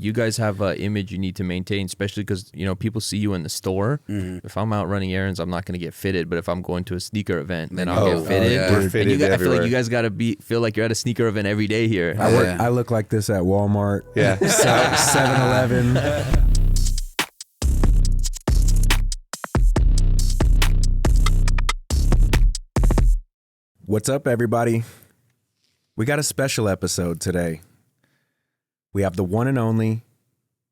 you guys have an image you need to maintain, especially because, you know, people see you in the store. If I'm out running errands, I'm not going to get fitted. But if I'm going to a sneaker event, then I'll get fitted. We're fitted I feel like you everywhere. guys got to feel like you're at a sneaker event every day here. I look like this at Walmart. Yeah. 7-Eleven. What's up, everybody? We got a special episode today. We have the one and only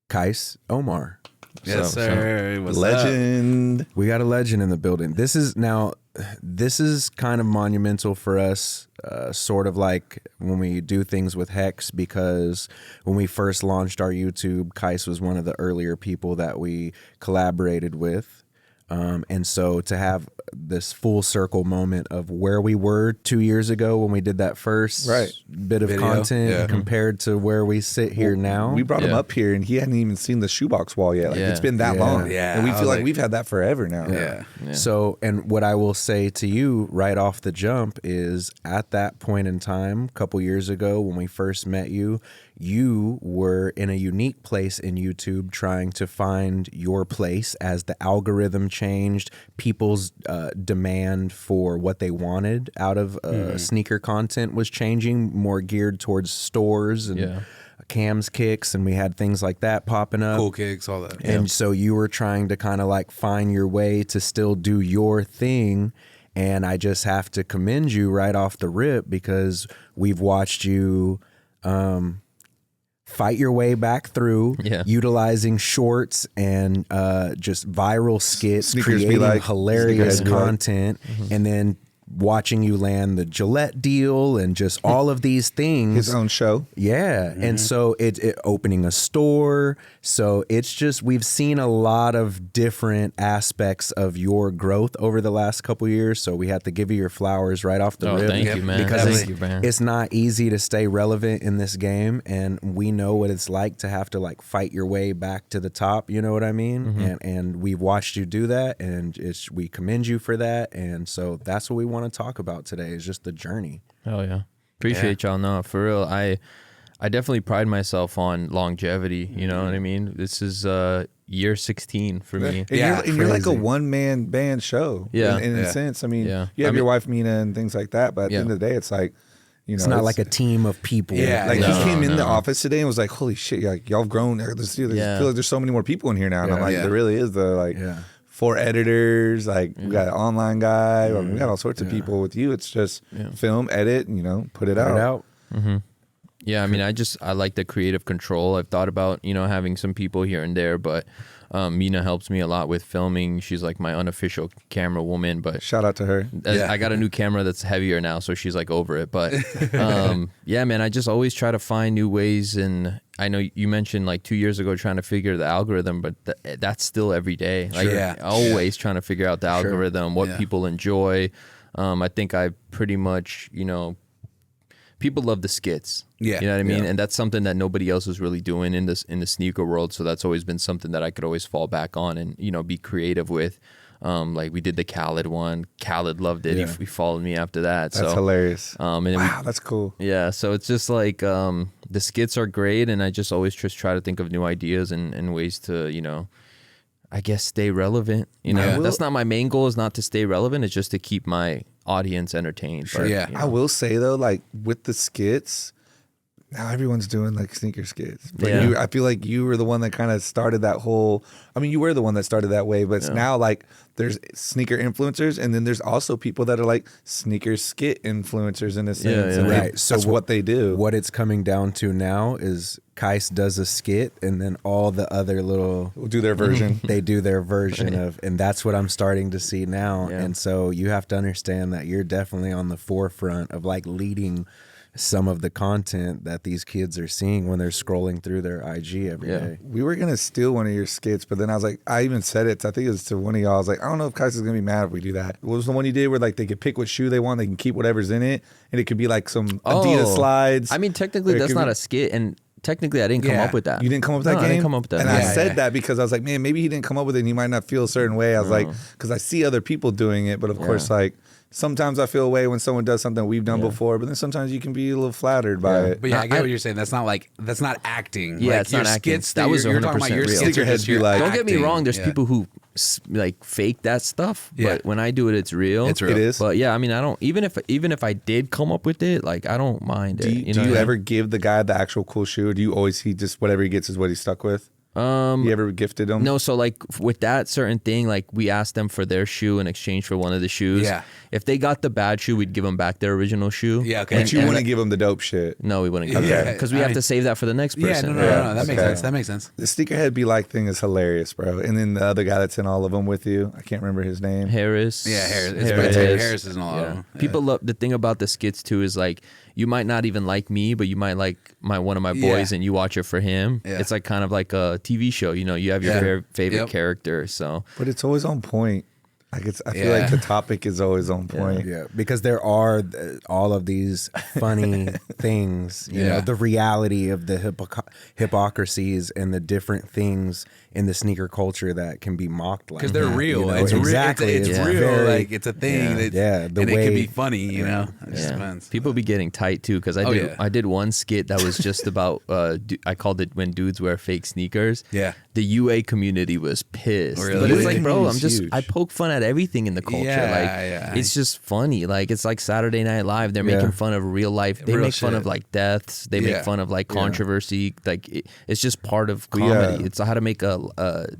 Qias Omar. Yes, sir. What's Legend. We got a legend in the building. This is kind of monumental for us, sort of like when we do things with Hex, because when we first launched our YouTube, Qias was one of the earlier people that we collaborated with. And so to have this full circle moment of where we were 2 years ago when we did that first bit of content compared to where we sit here now. We brought him up here and he hadn't even seen the shoebox wall yet. Like it's been that long. Yeah. And we feel like we've had that forever now. Yeah. So, and what I will say to you right off the jump is at that point in time, a couple years ago when we first met you, you were in a unique place in YouTube trying to find your place as the algorithm changed, people's demand for what they wanted out of sneaker content was changing, more geared towards stores and cams kicks, and we had things like that popping up. Cool kicks, all that. And so you were trying to kind of like find your way to still do your thing. And I just have to commend you right off the rip because we've watched you fight your way back through, utilizing shorts and just viral skits, Sneakers creating hilarious content, and then watching you land the Gillette deal and just all of these things. His own show. Yeah. And so it opening a store. So it's just, we've seen a lot of different aspects of your growth over the last couple of years. So we have to give you your flowers right off the rip. Thank you, man. Because man. It's not easy to stay relevant in this game. And we know what it's like to have to like fight your way back to the top. You know what I mean? And we've watched you do that, and we commend you for that. And so that's what we want to talk about today, is just the journey. Oh yeah, appreciate y'all. No, for real, I definitely pride myself on longevity. You know what I mean? This is year 16 for me. And you're like a one-man band show. In a sense. I mean, you have your wife Mina and things like that, but at the end of the day, it's like, you know, it's not like a team of people. Yeah, like he came in the office today and was like, "Holy shit! Like y'all have grown. I feel like there's so many more people in here now." And I'm like, "There really is." The 4 editors, like we got an online guy, we got all sorts of people. With you, it's just film, edit, and, you know, put it out. Yeah, I mean, I like the creative control. I've thought about, you know, having some people here and there, but Mina helps me a lot with filming. She's like my unofficial camera woman, but shout out to her. I got a new camera that's heavier now, so she's like over it. But yeah, man, I just always try to find new ways. And I know you mentioned like 2 years ago trying to figure the algorithm, but that's still every day. Like always trying to figure out the algorithm, what people enjoy. I think I pretty much, you know, people love the skits. You know what I mean? And that's something that nobody else is really doing in the sneaker world. So that's always been something that I could always fall back on and, you know, be creative with. Like we did the Khaled one. Khaled loved it. He followed me after that. That's hilarious. And wow, that's cool. Yeah. So it's just like the skits are great. And I just always just try to think of new ideas and ways to, you know, I guess stay relevant. You know, that's not my main goal, is not to stay relevant. It's just to keep my audience entertained. Sure. But, You know. I will say though, like with the skits, now everyone's doing like sneaker skits. But I feel like you were the one that kind of started that whole, I mean, you were the one that started that way, but it's now like there's sneaker influencers, and then there's also people that are like sneaker skit influencers in a sense. And Right. So that's what they do. What it's coming down to now is Qias does a skit, and then all the other little We'll do their version. they do their version of, and that's what I'm starting to see now. And so you have to understand that you're definitely on the forefront of like leading some of the content that these kids are seeing when they're scrolling through their IG every day. We were going to steal one of your skits, but then I was like, I even said it, I think it was to one of y'all, I was like, I don't know if Qias is going to be mad if we do that. What was the one you did where like they could pick what shoe they want, they can keep whatever's in it, and it could be like some Adidas slides. I mean, technically that's not a skit, and technically I didn't come up with that. You didn't come up with that game? I didn't come up with that. And I said that because I was like, man, maybe he didn't come up with it and he might not feel a certain way. I was like, because I see other people doing it, but of course, like, sometimes I feel a way when someone does something we've done before, but then sometimes you can be a little flattered by it. But yeah, I get what you're saying. That's not acting. Yeah, like, it's not your acting. skits That was you're talking about 100% your real. skits are Sneakerheads just be your like- Don't get me acting. wrong. There's Yeah. people who like fake that stuff, but Yeah. when I do it, it's real. It's real. It is. But yeah, I mean, I don't even if I did come up with it, like I don't mind Do it. you, You do know you what I ever give the guy the actual cool shoe, or do you always he just whatever he gets is what he's stuck with? You ever gifted him? No, so like with that certain thing, like we asked them for their shoe in exchange for one of the shoes. Yeah. If they got the bad shoe, we'd give them back their original shoe. Yeah, okay. But you wouldn't give him the dope shit. No, we wouldn't give Yeah. them because we I have mean- to save that for the next Yeah, person. no, that makes okay. sense. That makes sense. The sneakerhead be like thing is hilarious, bro. And then the other guy that's in all of them with you, I can't remember his name. Harris. Yeah, Harris. Harris is in a lot of them. Yeah. People love the thing about the skits too is like you might not even like me, but you might like one of my boys, and you watch it for him. Yeah. It's like kind of like a TV show. You know, you have your favorite character. So But it's always on point. Like I feel Yeah. like the topic is always on point. Yeah, because there are all of these funny things, you know, the reality of the hypocrisies and the different things in the sneaker culture that can be mocked like Because they're that, real. you know? It's exactly. real. It's real. very- Like it's a thing. the and it way can be funny. You know. It just yeah, depends. people be getting tight too because I did one skit that was just about I called it when dudes wear fake sneakers. Yeah. The UA community was pissed. Really? But it's UA like, bro, community's huge. I poke fun at everything in the culture. It's just funny. Like it's like Saturday Night Live. They're making fun of real life. They Real make fun shit. of like deaths. They make Yeah. fun of like controversy. Like it's just part of We, comedy. It's how to make a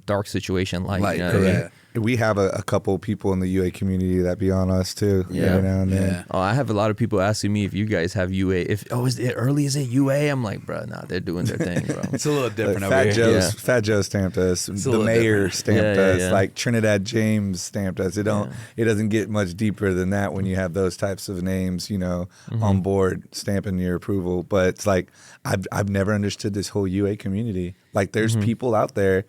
dark situation light. Like, You know what I mean? correct. We have a couple people in the UA community that be on us too. Yeah. Every now and then. Yeah. Oh, I have a lot of people asking me if you guys have UA. Is it early? Is it UA? I'm like, bro, nah, they're doing their thing, bro. It's a little different Like over here. Fat Joe stamped us. The little mayor different. stamped Yeah, us. yeah. Like Trinidad James stamped us. It doesn't get much deeper than that when you have those types of names, you know, on board stamping your approval. But it's like I've never understood this whole UA community. Like there's people out there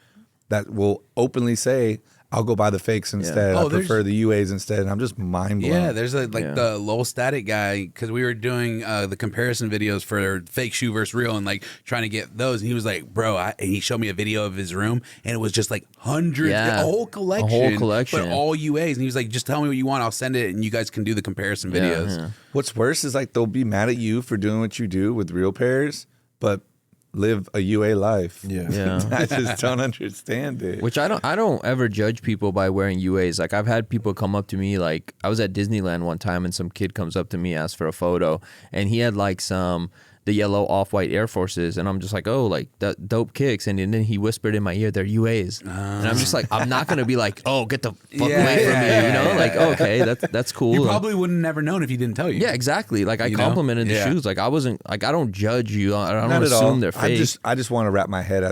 that will openly say, I'll go buy the fakes instead. Oh, I prefer the UAs instead. And I'm just mind blown. Yeah, there's the Lowell Static guy because we were doing the comparison videos for fake shoe versus real and like trying to get those. And he was like, bro, and he showed me a video of his room and it was just like hundreds, Yeah. a whole collection. collection. But all UAs. And he was like, just tell me what you want. I'll send it and you guys can do the comparison videos. Yeah. What's worse is like they'll be mad at you for doing what you do with real pairs, but live a UA life. Yeah. I just don't understand it. Which I don't ever judge people by wearing UAs. Like I've had people come up to me, like I was at Disneyland one time and some kid comes up to me, asks for a photo, and he had like the yellow off-white Air Forces, and I'm just like, oh, like that dope kicks, and then he whispered in my ear, they're UAs, and I'm just like, I'm not gonna be like, oh, get the fuck away from me, you know, like okay, that's cool. You probably wouldn't never known if he didn't tell you. Yeah, exactly. Like I You know? complimented the Yeah. shoes. Like I wasn't like I don't judge you. I don't Not at all. assume they're fake. I just want to wrap my head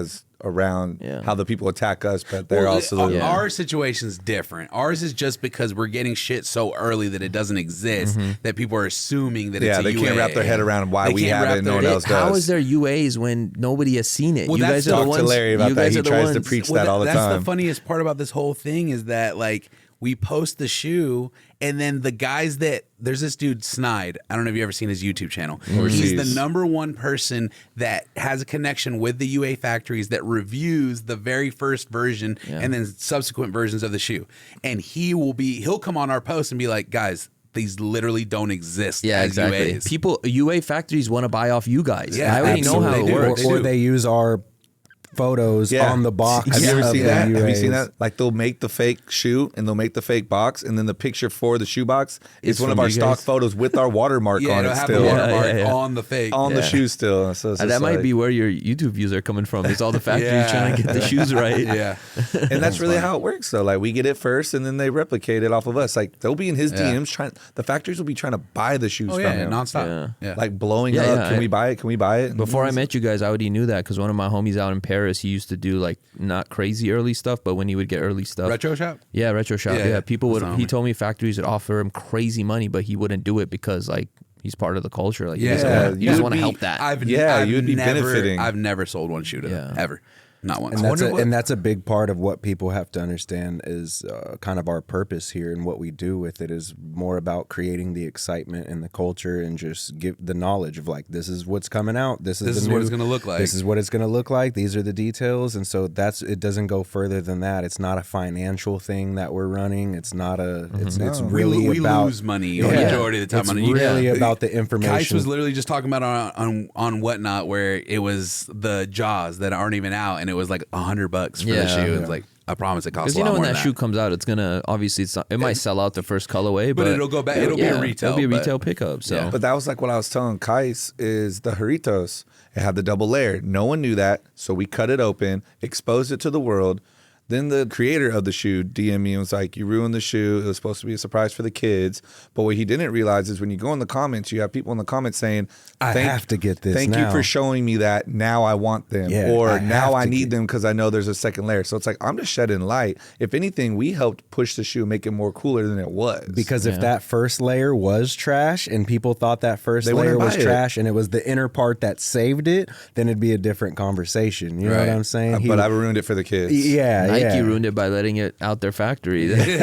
around Yeah. how the people attack us, but they're Well, also our situation's different. Ours is just because we're getting shit so early that it doesn't exist that people are assuming that it's a they UA. can't wrap their head around why They we can't have wrap it and no their- one else does. How is there UAs when nobody has seen it? Well, you that's guys are the talk to ones. Larry about you that. guys He are the tries to ones- preach that all the That's time. the funniest part about this whole thing is that like we post the shoe and then the guys that there's this dude Snide. I don't know if you've ever seen his YouTube channel. He's the #1 person that has a connection with the UA factories that reviews the very first version and then subsequent versions of the shoe. And he'll come on our post and be like, guys, these literally don't exist. Yeah, as exactly. UAs. People, UA factories want to buy off you guys. Yeah, I already know how it absolutely. They do. works. They or do. they use our photos on the box. Have you ever of seen the that? Have you UAs. seen that? Like they'll make the fake shoe and they'll make the fake box, and then the picture for the shoe box is one of from our you stock guys. photos with our watermark Yeah, on it'll it have still. the watermark Yeah. on the fake. On the Yeah. shoe still. So it's And just that might like- be where your YouTube views are coming from. It's all the factories Yeah. trying to get the shoes right. Yeah. and that's really how it works though. Like we get it first and then they replicate it off of us. Like they'll be in his Yeah. DMs the factories will be trying to buy the shoes Oh from yeah, him. nonstop. Yeah. Like blowing Yeah, up. yeah, Can we buy it? Can we buy it? And Before I he's- met you guys, I already knew that because one of my homies out in Paris, he used to do like not crazy early stuff, but when he would get early stuff. Retro shop? Yeah, retro shop. Yeah, Yeah, people would. that's the He homie. told me factories would offer him crazy money, but he wouldn't do it because like he's part of the culture. Like Yeah. he Yeah, doesn't you want would to be- help that. you would be benefiting. I've never sold one shoe to them, Yeah. ever. Not once. And that's a big part of what people have to understand is kind of our purpose here, and what we do with it is more about creating the excitement and the culture, and just give the knowledge of like, this is what's coming out. This is what it's going to look like. This is what it's going to look like. These are the details. And so it doesn't go further than that. It's not a financial thing that we're running. It's not a, it's really we about. lose money the majority of the time. It's really about the information. Qias was literally just talking about on Whatnot, where it was the Jaws that aren't even out, and it was like $100 for the shoe. It's like, I promise it costs a lot more. Because when than that shoe comes out, it's gonna obviously it might sell out the first colorway, but it'll go back. It'll be a retail. It'll be a retail pickup. So, but that was like what I was telling Qias is the Jarritos. It had the double layer. No one knew that, so we cut it open, exposed it to the world. Then the creator of the shoe DM'd me and was like, you ruined the shoe. It was supposed to be a surprise for the kids. But what he didn't realize is when you go in the comments, you have people in the comments saying, I have to get this Thank now. you for showing me that. Now I want them. Yeah, or now I need them because I know there's a second layer. So it's like, I'm just shedding light. If anything, we helped push the shoe, make it more cooler than it was. Because if that first layer was trash and people thought that first layer was trash and it was the inner part that saved it, then it'd be a different conversation. You know what I'm saying? But I ruined it for the kids. Yeah. Nike ruined it by letting it out their factory. If you're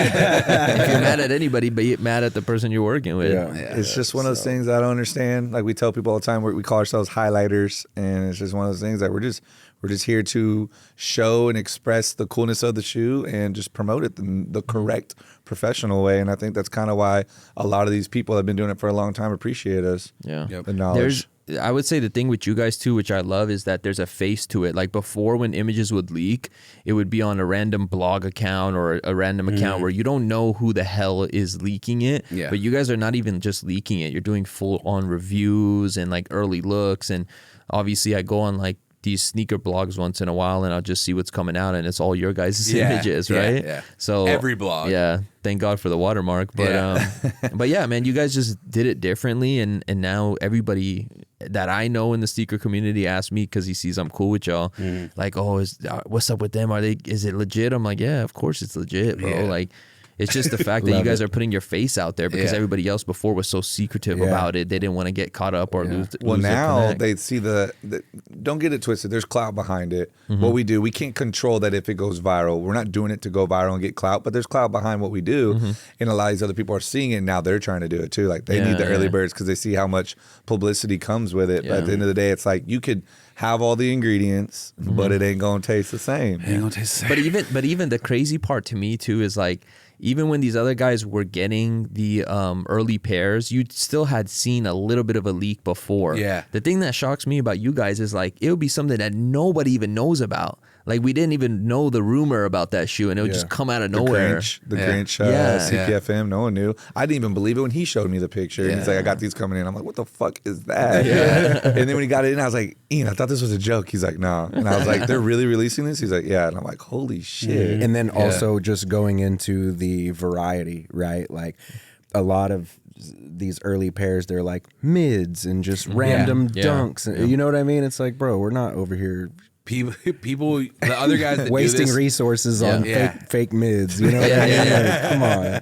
mad at anybody, be mad at the person you're working with. It's just one of those things I don't understand. Like we tell people all the time, we call ourselves highlighters, and it's just one of those things that we're just here to show and express the coolness of the shoe and just promote it in the correct professional way. And I think that's kind of why a lot of these people that have been doing it for a long time appreciate us. Yeah. The knowledge. I would say the thing with you guys too, which I love, is that there's a face to it. Like before, when images would leak, it would be on a random blog account or a random account where you don't know who the hell is leaking it. Yeah. But you guys are not even just leaking it. You're doing full on reviews and like early looks. And obviously I go on like these sneaker blogs once in a while and I'll just see what's coming out, and it's all your guys' images, right? Yeah. So every blog. Yeah. Thank God for the watermark. But but yeah, man, you guys just did it differently, and now everybody that I know in the sneaker community asks me because he sees I'm cool with y'all. Like, oh, what's up with them? Is it legit? I'm like, yeah, of course it's legit, bro. Yeah. Like, it's just the fact that you guys are putting your face out there because everybody else before was so secretive about it. They didn't want to get caught up or lose. Well, lose now their connect. they see the don't get it twisted. There's clout behind it. What we do, we can't control that if it goes viral. We're not doing it to go viral and get clout, but there's clout behind what we do. And a lot of these other people are seeing it now. They're trying to do it too. Like they need the early birds because they see how much publicity comes with it. But at the end of the day, it's like you could have all the ingredients, but it ain't gonna taste the same. It ain't gonna taste the same. But even the crazy part to me too is like, even when these other guys were getting the early pairs, you still had seen a little bit of a leak before. Yeah. The thing that shocks me about you guys is like, it would be something that nobody even knows about. Like we didn't even know the rumor about that shoe, and it would just come out of nowhere. The Grinch CPFM, no one knew. I didn't even believe it when he showed me the picture. And he's like, I got these coming in. I'm like, what the fuck is that? And then when he got it in, I was like, Ian, I thought this was a joke. He's like, no. And I was like, they're really releasing this? He's like, yeah. And I'm like, holy shit. And then also just going into the variety, right? Like a lot of these early pairs, they're like mids and just random dunks. And, you know what I mean? It's like, bro, we're not over here People, the other guys that wasting do this, resources on fake mids. You know what I mean? Like, come on.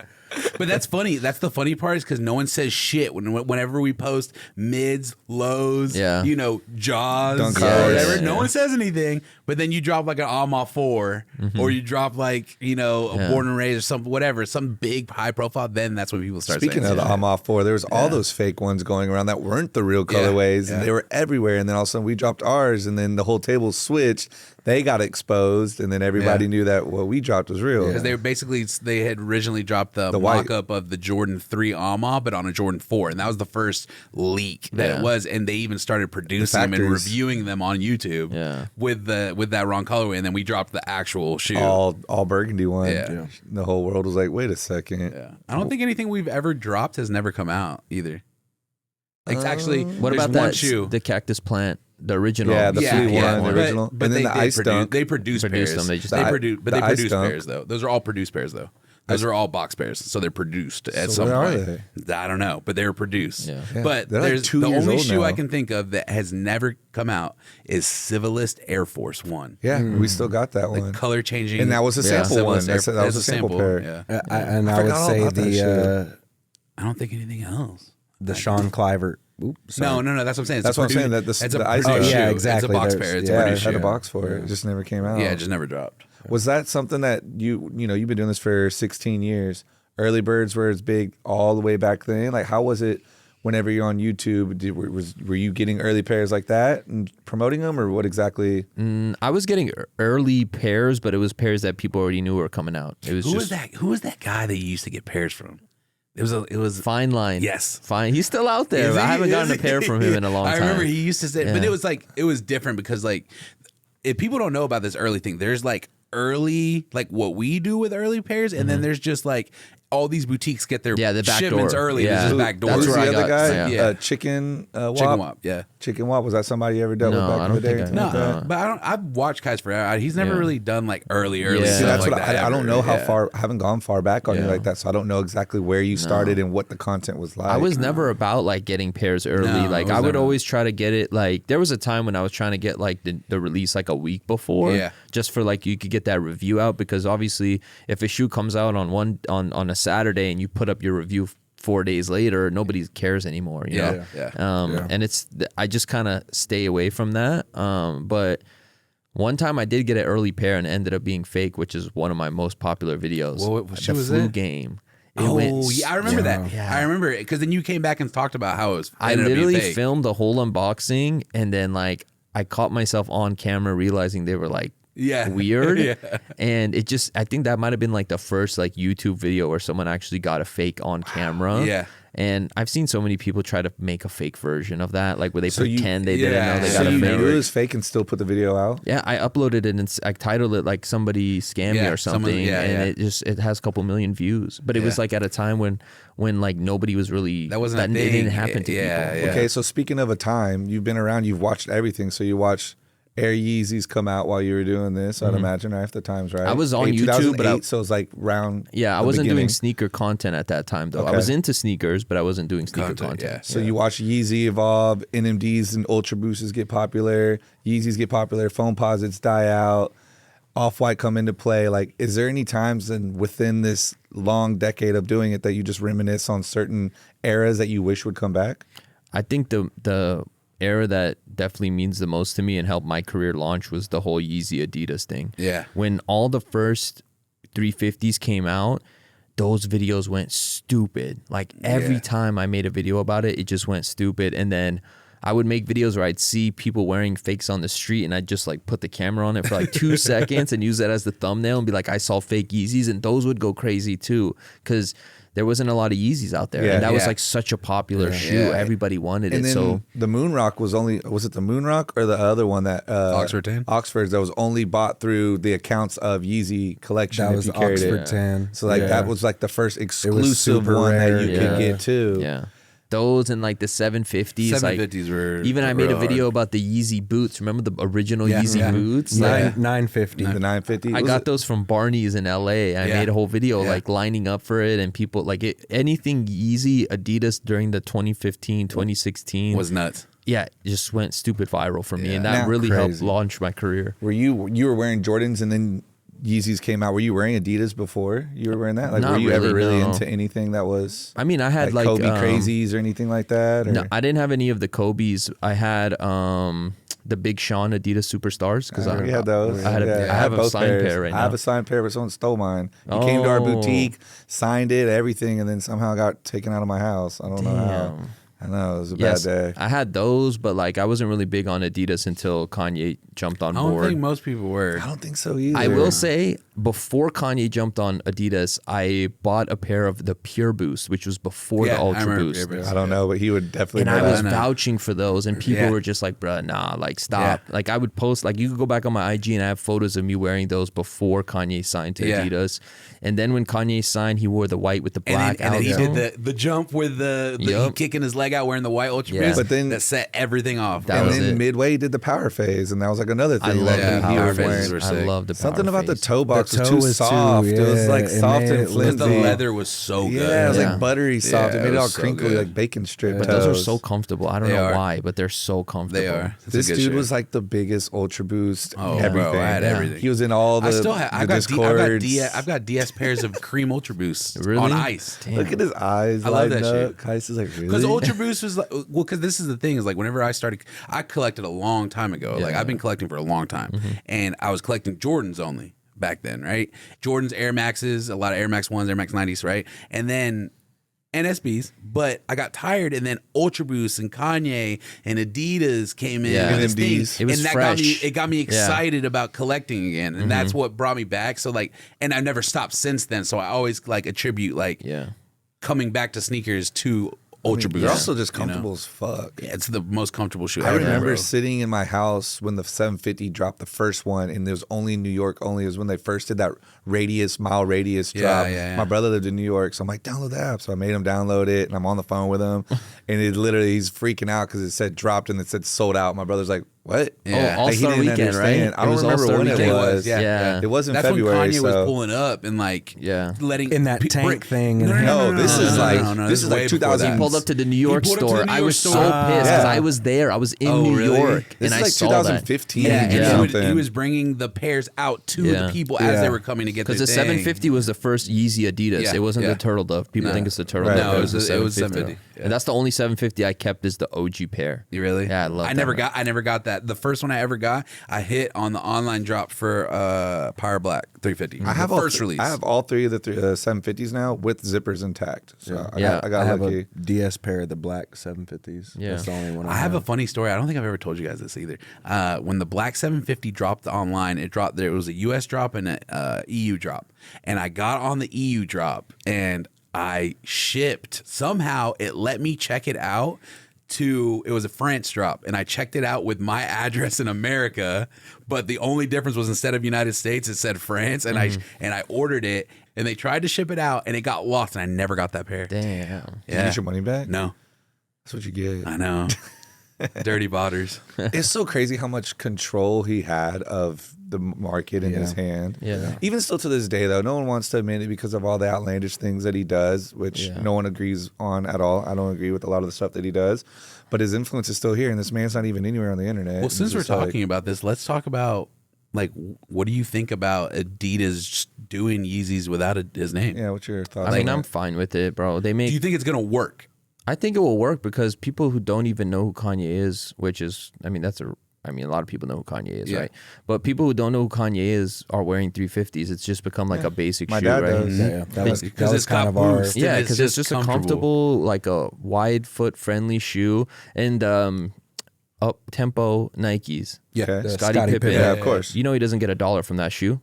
But that's funny. That's the funny part is because no one says shit whenever we post mids, lows, jaws, whatever. No one says anything. But then you drop like an Alma 4 or you drop like, a Born and Raised or some big high profile. Then that's when people start Speaking saying of the Alma 4, there was all those fake ones going around that weren't the real colorways. And they were everywhere. And then all of a sudden we dropped ours and then the whole table switched. They got exposed, and then everybody knew that what we dropped was real. Because they had originally dropped the mock-up of the Jordan 3 Alma, but on a Jordan 4. And that was the first leak that it was. And they even started producing them and reviewing them on YouTube with that wrong colorway. And then we dropped the actual shoe. All burgundy one. Yeah. The whole world was like, wait a second. Yeah. I don't think anything we've ever dropped has never come out either. Like actually, what about that shoe? The cactus plant. The original, the flea one, the original, but and then the ice dunk. They produce pairs. Them. They produce pairs though. Those are all produced pairs though. Those are all box pairs, so they're produced at some point. Are they? I don't know, but they're produced. Yeah. But there's the only shoe I can think of that has never come out is Civilist Air Force One. Yeah, we still got that one. The color changing, and that was a sample one. That was a sample pair. Yeah. I would say I don't think anything else. The Sean Clivert No. That's what I'm saying. That's what I'm saying. That it's the a ice produced shoe. yeah, shoe. exactly. It's a box There's- pair. It's Yeah, a it produced had shoe. a box for it. It just never came out. Yeah, it just never dropped. Was that something that you've been doing this for 16 years? Early birds were as big all the way back then. Like, how was it whenever you're on YouTube? Were you getting early pairs like that and promoting them, or what exactly? I was getting early pairs, but it was pairs that people already knew were coming out. It was Who just was that? Who was that guy that you used to get pairs from? It was Fine Line. Yes. Fine. He's still out there. Is I he? haven't gotten Is a pair he? from him in a long time. I remember he used to say, but Yeah. it was different because like if people don't know about this early thing, there's like early, like what we do with early pairs, and then there's just like all these boutiques get their the back shipments door. early. Yeah. There's just back door. That's Who's where the I other got- guy? yeah. Chicken Wop. Chicken Wop, yeah. Chicken Wop. Was that somebody you ever dealt No, with back I in the don't day? think I- Anything like No, that? but I've watched Qias forever. He's never Yeah. really done like early Yeah. See, stuff that's like what that. I don't ever. know how Yeah. far. I haven't gone far back on you Yeah. like that, so I don't know exactly where you started and what the content was like. I was never about like getting pairs early. No, like I I was would never. always try to get it. Like there was a time when I was trying to get like the release like a week before. Yeah. Just for like you could get that review out, because obviously if a shoe comes out on a Saturday and you put up your review 4 days later, nobody cares anymore. You know? Yeah. And I just kind of stay away from that. But one time I did get an early pair and it ended up being fake, which is one of my most popular videos. What shoe the was flu that? game. It Oh, went yeah, I remember that. Yeah. I remember it because then you came back and talked about how it was. I ended up being literally fake. filmed the whole unboxing, and then like I caught myself on camera realizing they were like weird. Yeah. And I think that might have been like the first like YouTube video where someone actually got a fake on camera. Yeah. And I've seen so many people try to make a fake version of that, like where they you- pretend they didn't know they yeah. got So a you fake. knew it was fake and still put the video out? Yeah, I uploaded it and I titled it like "Somebody Scam Me" Yeah, or something, and it has a couple million views. But it was Yeah. like at a time when like nobody was really That wasn't a it thing. didn't happen to Yeah, people. yeah. Okay, so speaking of a time, you've been around, you've watched everything. So you watched Air Yeezys come out while you were doing this, I'd imagine, right? If the times right. I was on YouTube, 2008, but so it was like round. Yeah, I the wasn't beginning. doing sneaker content at that time though. I Okay. was into sneakers, but I wasn't doing sneaker content. Yeah. So you watch Yeezy evolve, NMDs and Ultra Boosts get popular, Yeezys get popular, foam posits die out, Off-White come into play. Like, is there any times within this long decade of doing it that you just reminisce on certain eras that you wish would come back? I think the era that definitely means the most to me and helped my career launch was the whole Yeezy Adidas thing. Yeah. When all the first 350s came out, those videos went stupid. Like every time I made a video about it, it just went stupid. And then I would make videos where I'd see people wearing fakes on the street and I'd just like put the camera on it for like 2 seconds and use that as the thumbnail and be like, I saw fake Yeezys, and those would go crazy too. Because there wasn't a lot of Yeezys out there. Yeah. And that was Yeah. like such a popular shoe. Yeah. Everybody wanted And it. then So the Moonrock was it the Moonrock or the other one that Oxford 10? Oxford's that was only bought through the accounts of Yeezy collection. That if was you carried Oxford it. 10. So like Yeah. that was like the first exclusive super one rare. that you Yeah. could get too. yeah. Those and like the 750s. 750s were. Even I made a real video hard. about the Yeezy boots. Remember the original Yeah. Yeezy Yeah. boots? Yeah. Like, 950. The 950. I got those from Barney's in LA. I Yeah. made a whole video Yeah. like lining up for it, and people like it. Anything Yeezy, Adidas during the 2015, 2016 was nuts. it just went stupid viral for me, Yeah. and that Now, really helped crazy. launch my career. Were you were wearing Jordans and then Yeezys came out? Were you wearing Adidas before you were wearing that? Like, Not were you ever really, really no. into anything that was I mean, I had like Kobe crazies or anything like that? Or? No, I didn't have any of the Kobe's. I had the Big Sean Adidas Superstars because I had those. I have a both signed pairs. pair right now. I have a signed pair, but someone stole mine. He came to our Oh. boutique, signed it, everything, and then somehow got taken out of my house. I don't know how. Damn. I know it was a Yes, bad day. I had those, but like I wasn't really big on Adidas until Kanye jumped on I don't board. think most people were. I don't think so either. I will say, before Kanye jumped on Adidas, I bought a pair of the Pure Boost, which was before Yeah, the I Ultra remember Boost. Pure Boost. I don't know, but he would definitely And know I was that. know. vouching for those, and people Yeah. were just like, bruh, nah, like, stop. Yeah. Like, I would post, like, you could go back on my IG and I have photos of me wearing those before Kanye signed to Yeah. Adidas. And then when Kanye signed, he wore the white with the black and then he outsole. did the jump with the Yup. he kicking his leg out wearing the white Ultra Yeah. Boost. But then- that set everything off. That And was then it. midway he did the power phase, and that was like another I thing love that the he power was wearing. phases. were I sick. love the Something power about the phase. toe box socks was too was soft. It was like soft and Because flimsy. the leather was so good. Yeah, it was Yeah. like buttery soft. Yeah, it made it it all was so crinkly, good. like bacon strip But toes. those are so comfortable. I don't They know are. why, but they're so comfortable. They are. It's a This good dude shoe. was like the biggest Ultra Boost. Oh, everything. bro, I had everything. He was in all the. I still have. the I've got Discords. I've got DS pairs of Cream Ultra Boosts Really? on ice. Damn. Look at his eyes. I love lighting that up. shit. Kais is like, really? Because Ultra Boost was like, well, because this is the thing is like whenever I started, I collected a long time ago. Like I've been collecting for a long time, and I was collecting Jordans only back then, right? Jordans, Air Maxes, a lot of Air Max 1s, Air Max 90s, right? And then NSBs, but I got tired, and then Ultra Boost and Kanye and Adidas came in, Yeah. and this thing, NMDs. It was and that fresh. got me excited about collecting again, and that's what brought me back. So like, and I've never stopped since then. So I always like attribute like coming back to sneakers to Ultra Boost. They're also just you know? comfortable as fuck. Yeah, it's the most comfortable shoe I ever. remember bro. sitting in my house when the 750 dropped the first one, and it was only in New York. Only it was when they first did that mile radius drop. Yeah. My brother lived in New York, so I'm like, download the app. So I made him download it, and I'm on the phone with him, and it literally he's freaking out because it said dropped and it said sold out. My brother's like, what? Yeah. Oh, Like, he All-Star didn't Weekend, understand. right? I don't It was remember All-Star when it Weekend. was. Yeah. It was in That's February. when Kanye was so. pulling up and like letting In that tank thing. No, this is like this this is like way before 2000. that. He pulled up to the New York pulled up to store. the New I York was store. so pissed because Yeah. I was there. I was in Oh, New really? York, This and is I like saw that. 2015. Yeah, and Yeah. he was bringing the pairs out to the people as they were coming to get their Because the thing. 750 was the first Yeezy Adidas. Yeah, It wasn't yeah. the Turtle Dove. People No. think it's the Turtle Right. Dove. No, but it was 750. Yeah. And that's the only 750 I kept is the OG pair. You really? Yeah, I love that, never man. got that. The first one I ever got, I hit on the online drop for Power Black 350. I have the all first release. I have all three of the 750s now with zippers intact. So I Yeah. got I have lucky. a DS pair of the black 750s. Yeah. That's the only one I have a funny story. I don't think I've ever told you guys this either. When the Black 750 dropped online, it dropped. There was a US drop and a EU drop, and I got on the EU drop and I shipped. Somehow it let me check it out. It was a France drop, and I checked it out with my address in America, but the only difference was instead of United States, it said France, and I ordered it, and they tried to ship it out, and it got lost, and I never got that pair. Damn. Did you Yeah. get your money back? No, That's what you get. I know. Dirty botters. It's so crazy how much control he had of the market in his hand. Yeah. Even still to this day, though, no one wants to admit it because of all the outlandish things that he does, which no one agrees on at all. I don't agree with a lot of the stuff that he does, but his influence is still here, and this man's not even anywhere on the internet. Well, It's since we're just like- talking about this, let's talk about like what do you think about Adidas doing Yeezys without his name? yeah, what's your thoughts? I mean, on I'm that? fine with it, bro. They Do make. you think it's gonna work? I think it will work because people who don't even know who Kanye is, which is, I mean, a lot of people know who Kanye is, Yeah. right? But people who don't know who Kanye is are wearing 350s. It's just become like a basic My shoe, dad right? does. Yeah, that was, Because that was it's got kind of our. boost. Yeah, It's because it's just a comfortable, like a wide foot friendly shoe, and up tempo Nikes. Yeah. Okay. Scottie Pippen. Yeah, of course. You know he doesn't get $1 from that shoe.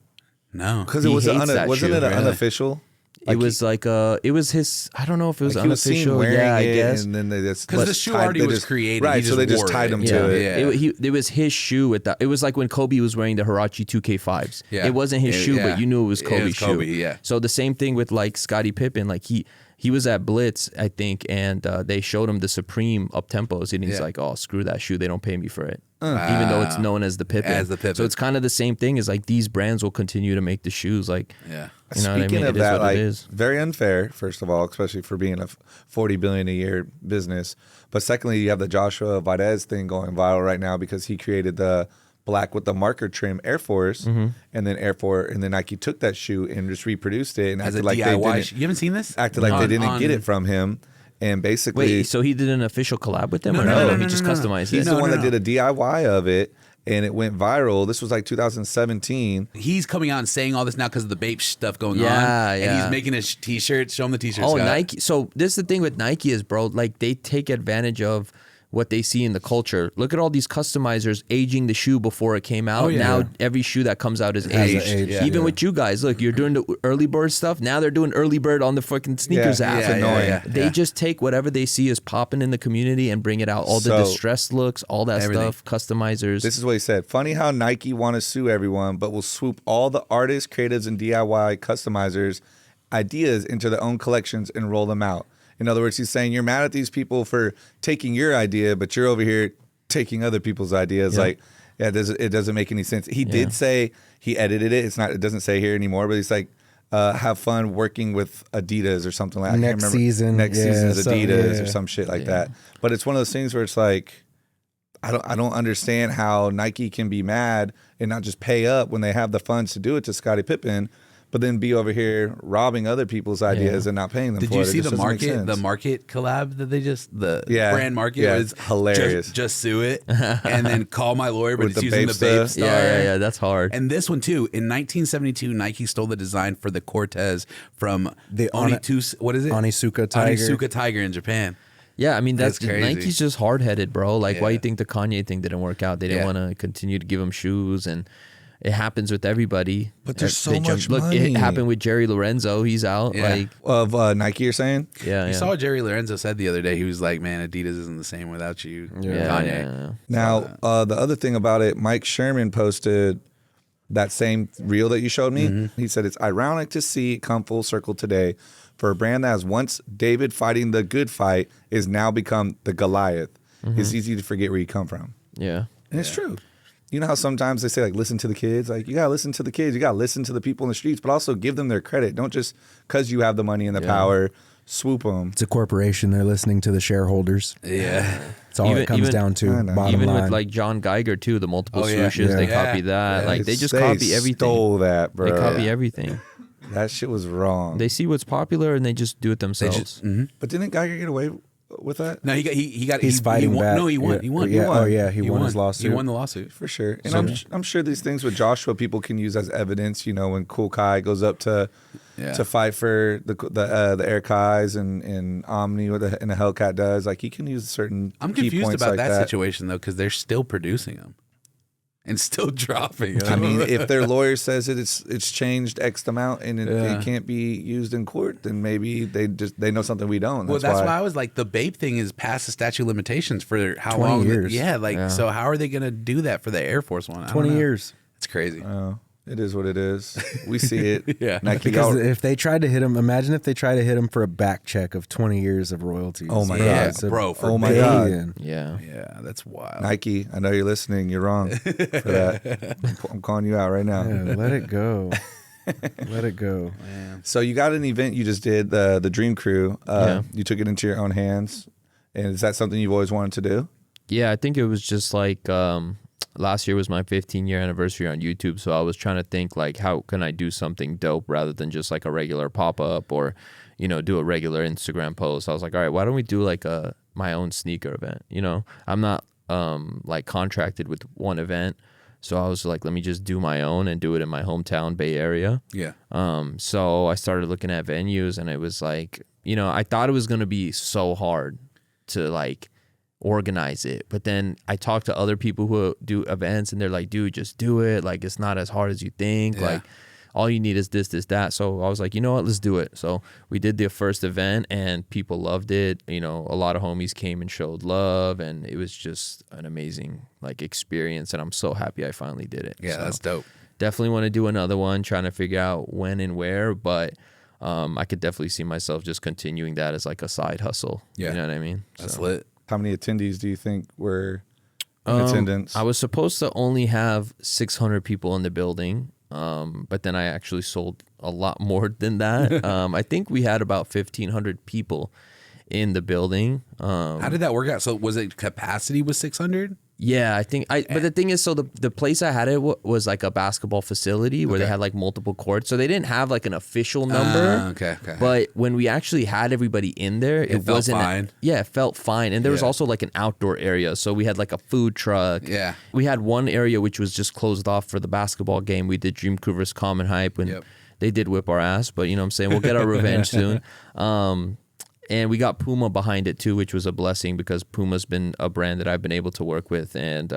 No. Because He it was hates that wasn't shoe, it an really. unofficial? It was like it was his. I don't know if it was Like he was seen unofficial. wearing Yeah, I it, guess. and then they just 'Cause the just shoe tied- already they was just- created, right? he So just they just wore tied it. him Yeah, to it. It was his shoe with that. It was like when Kobe was wearing the Huarache 2K5s. Yeah. It wasn't his shoe, Yeah. but you knew it was It Kobe's was shoe. Kobe, yeah. So the same thing with like Scottie Pippen. Like he was at Blitz, I think, and they showed him the Supreme up tempos, and he's Yeah. like, "Oh, screw that shoe. They don't pay me for it." Even though it's known as the Pippen. As the Pippen. So it's kind of the same thing. Is like these brands will continue to make the shoes. Like, Yeah. you know what I Speaking mean? of It is that, what like it is. very unfair. First of all, especially for being a $40 billion a year business, but secondly, you have the Joshua Valdez thing going viral right now because he created the black with the marker trim Air Force, and then Nike took that shoe and just reproduced it and As a acted like they DIY. didn't You haven't seen this? acted like they On- didn't get on- it from him, and basically Wait, so he did an official collab with them, No, or no, no, He no, just no, no. customized he's it. the No, one no, that did a DIY of it, and it went viral. This was like 2017. He's coming out and saying all this now because of the Bape stuff going on. Yeah, And yeah. he's making his t-shirts. Show him the t-shirts. Oh, Scott. Nike. So this is the thing with Nike is, bro, like they take advantage of what they see in the culture. Look at all these customizers aging the shoe before it came out. Oh, yeah. Now every shoe that comes out is has aged. an age, yeah. Even yeah. with you guys, look, you're doing the early bird stuff. Now they're doing early bird on the fucking sneakers Yeah, app. it's annoying. yeah. They just take whatever they see is popping in the community and bring it out. All the So- distressed looks, all that Everything. stuff, customizers. This is what he said. Funny how Nike want to sue everyone, but will swoop all the artists, creatives, and DIY customizers ideas into their own collections and roll them out. In other words, he's saying you're mad at these people for taking your idea, but you're over here taking other people's ideas. Yeah. Like, Yeah, it doesn't make any sense. He did say he edited it. It doesn't say here anymore, but he's like, have fun working with Adidas or something like that. Next season's Adidas or some shit like that. But it's one of those things where it's like, I don't understand how Nike can be mad and not just pay up when they have the funds to do it to Scottie Pippen, but then be over here robbing other people's ideas and not paying them Did for you it. see It just the doesn't make market sense. collab that they brand market was it's hilarious. Just sue it and then call my lawyer, but With it's the using Bape the Bape stuff? Star. Yeah, that's hard. And this one too, in 1972, Nike stole the design for the Cortez from The Onitsuka Tiger in Japan. Yeah, I mean that's crazy. Nike's just hard headed, bro. Like, why you think the Kanye thing didn't work out? They didn't want to continue to give him shoes, and it happens with everybody. But there's so They much Look, money. it happened with Jerry Lorenzo. He's out. Yeah. Like, Of Nike, you're saying? You saw what Jerry Lorenzo said the other day. He was like, "Man, Adidas isn't the same without you, Yeah, Kanye." yeah. Now, the other thing about it, Mike Sherman posted that same reel that you showed me. He said, it's ironic to see it come full circle today for a brand that has once David fighting the good fight is now become the Goliath. It's easy to forget where you come from. Yeah. And it's true. You know how sometimes they say, like, listen to the kids? Like, you got to listen to the kids. You got to listen to the people in the streets, but also give them their credit. Don't just, because you have the money and the power, swoop them. It's a corporation. They're listening to the shareholders. Yeah. That's all it comes down to. Bottom Even line. with like John Geiger too, the multiple yeah. swooshes, they Yeah. copy that. Yeah. Like they just copy everything. Stole that, bro. They copy everything. That shit was wrong. They see what's popular and they just do it themselves. But didn't Geiger get away with that? No, He's fighting won. back. No, he won. He won. Yeah. He won. Oh yeah, he won his lawsuit. He won the lawsuit. For sure. And I'm sure these things with Joshua people can use as evidence, you know, when Cool Kai goes up to fight for the Air Kais and Omni and the Hellcat does. Like, he can use certain I'm key confused points about like that situation though, because they're still producing them and still dropping them. I mean, if their lawyer says it's changed X amount and it can't be used in court, then maybe they know something we don't. That's why I was like, the Bape thing is past the statute of limitations for how 20 long? years. So how are they going to do that for the Air Force one? I don't 20 know. years. It's crazy. It is what it is. We see it. Yeah. Nike, Because if they tried to hit him, imagine if they tried to hit him for a back check of 20 years of royalties. Oh my Yeah, God. It's a bro, for Oh my God. billion. Yeah. Yeah, that's wild. Nike, I know you're listening. You're wrong for that. I'm calling you out right now. Yeah, let it go. Let it go. So you got an event you just did, the DreamQrew. You took it into your own hands. And is that something you've always wanted to do? Yeah, I think it was just like last year was my 15-year anniversary on YouTube, so I was trying to think like, how can I do something dope rather than just like a regular pop-up or, you know, do a regular Instagram post. I was like, all right, why don't we do like my own sneaker event? You know, I'm not like contracted with one event, so I was like, let me just do my own and do it in my hometown Bay Area. Yeah. So I started looking at venues, and it was like, you know, I thought it was gonna be so hard to like organize it, but then I talked to other people who do events, and they're like, dude, just do it. Like, it's not as hard as you think. Like, all you need is this, that. So I was like, you know what, let's do it. So we did the first event, and people loved it. You know, a lot of homies came and showed love, and it was just an amazing like experience, and I'm so happy I finally did it. Yeah, So that's dope. definitely want to do another one, trying to figure out when and where, but I could definitely see myself just continuing that as like a side hustle. Yeah. You know what I mean? That's So, lit. How many attendees do you think were in attendance? I was supposed to only have 600 people in the building, but then I actually sold a lot more than that. I think we had about 1,500 people in the building. How did that work out? So was it capacity was 600? Yeah, I think but the thing is, so the place I had it was like a basketball facility where they had like multiple courts, so they didn't have like an official number. Okay. But when we actually had everybody in there, it felt wasn't fine. Yeah, it felt fine, and there was also like an outdoor area, so we had like a food truck. Yeah. We had one area which was just closed off for the basketball game. We did DreamQrew vs. Common Hype when they did whip our ass, but you know what I'm saying, we'll get our revenge soon. And we got Puma behind it too, which was a blessing because Puma's been a brand that I've been able to work with. And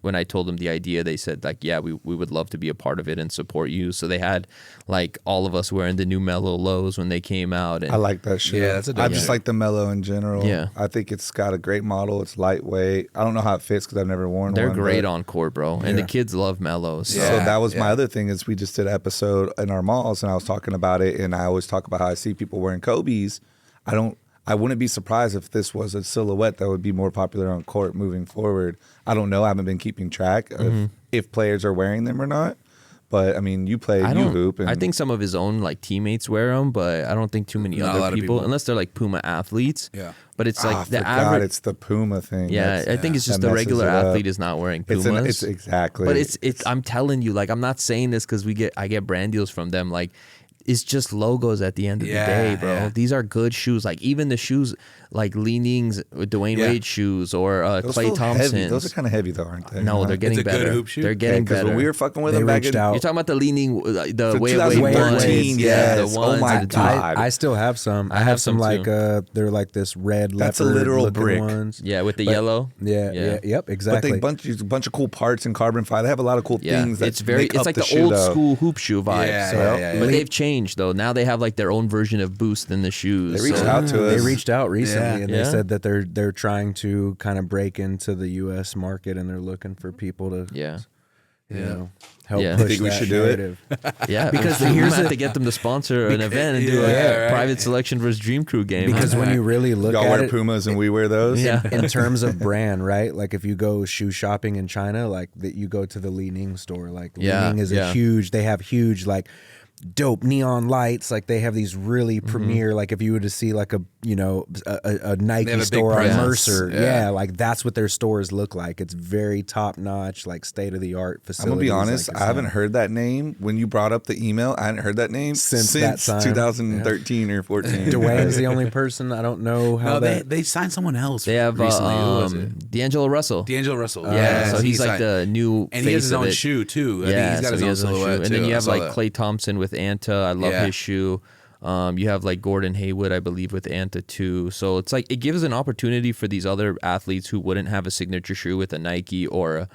when I told them the idea, they said like, yeah, we would love to be a part of it and support you. So they had like all of us wearing the new Mellow Lows when they came out. And I like that shit. Yeah, that's a dope I just shit. like the Mellow in general. Yeah. I think it's got a great model. It's lightweight. I don't know how it fits because I've never worn they're one. great but- on court, bro. And the kids love Mellows. So. So that was my other thing is we just did an episode in our malls and I was talking about it and I always talk about how I see people wearing Kobe's. I wouldn't be surprised if this was a silhouette that would be more popular on court moving forward. I don't know. I haven't been keeping track of if players are wearing them or not. But I mean, you hoop. And I think some of his own like teammates wear them, but I don't think too many other people, unless they're like Puma athletes. Yeah. But it's like the average. It's the Puma thing. Yeah, I think it's just the regular athlete is not wearing Pumas. It's exactly. But it's. I'm telling you, like, I'm not saying this because I get brand deals from them. Like, it's just logos at the end of the day, bro. Yeah. These are good shoes. Like even the shoes, like Leaning's Dwayne Wade shoes or Klay Thompson. Those are kind of heavy though, aren't they? No, they're getting It's a good better. hoop shoe? They're getting better. When we were fucking with They them back reached in, out. You're talking about the Leaning, the For way away 2013, ones. yes. The Oh ones my and the God. I still have some. I have some some like too. they're like this red That's a leopard literal looking brick. ones. Yeah, with the But- yellow. Yeah, yep, but exactly. they use a bunch of cool parts in carbon fiber. They have a lot of cool Yeah, things. That it's very. make It's up like the the shoe, old though. school hoop shoe vibe. Yeah, so, yeah. But they've changed though. Now they have like their own version of Boost in the shoes. They reached so- out to us. They reached out recently Yeah. and Yeah. they said that they're trying to kind of break into the U.S. market and they're looking for people to Yeah, you know help Yeah. push Think we that should do it? narrative. yeah. Because Because here's here's the- to get them to sponsor an event and do a Yeah, right. private selection versus DreamQrew game. Because when you really look Y'all at wear it, Pumas and we wear those. Yeah. in terms of brand, right? Like if you go shoe shopping in China, like that you go to the Li Ning store. Like Yeah, Li Ning is yeah. they have huge like dope neon lights. Like they have these really premier. Like if you were to see like a They Nike have a big store on presence. Mercer, Yeah. like that's what their stores look like. It's very top notch, like state of the art I'm facilities. gonna be honest. like I haven't heard that name when you brought up the email. I hadn't heard that name Since that time. 2013 or 14. Dwayne's the only person I don't know how No, that. they signed someone else. they have recently. Who was it? D'Angelo Russell. D'Angelo Russell. Yeah, so he's signed- like the new and face he has his of own it. shoe too. I Yeah, think he's got so his he own has his own silhouette shoe. And too. then you I have saw like that. Klay Thompson with Anta. I love Yeah. his shoe. You have like Gordon Hayward, I believe, with Anta too. So it's like it gives an opportunity for these other athletes who wouldn't have a signature shoe with a Nike or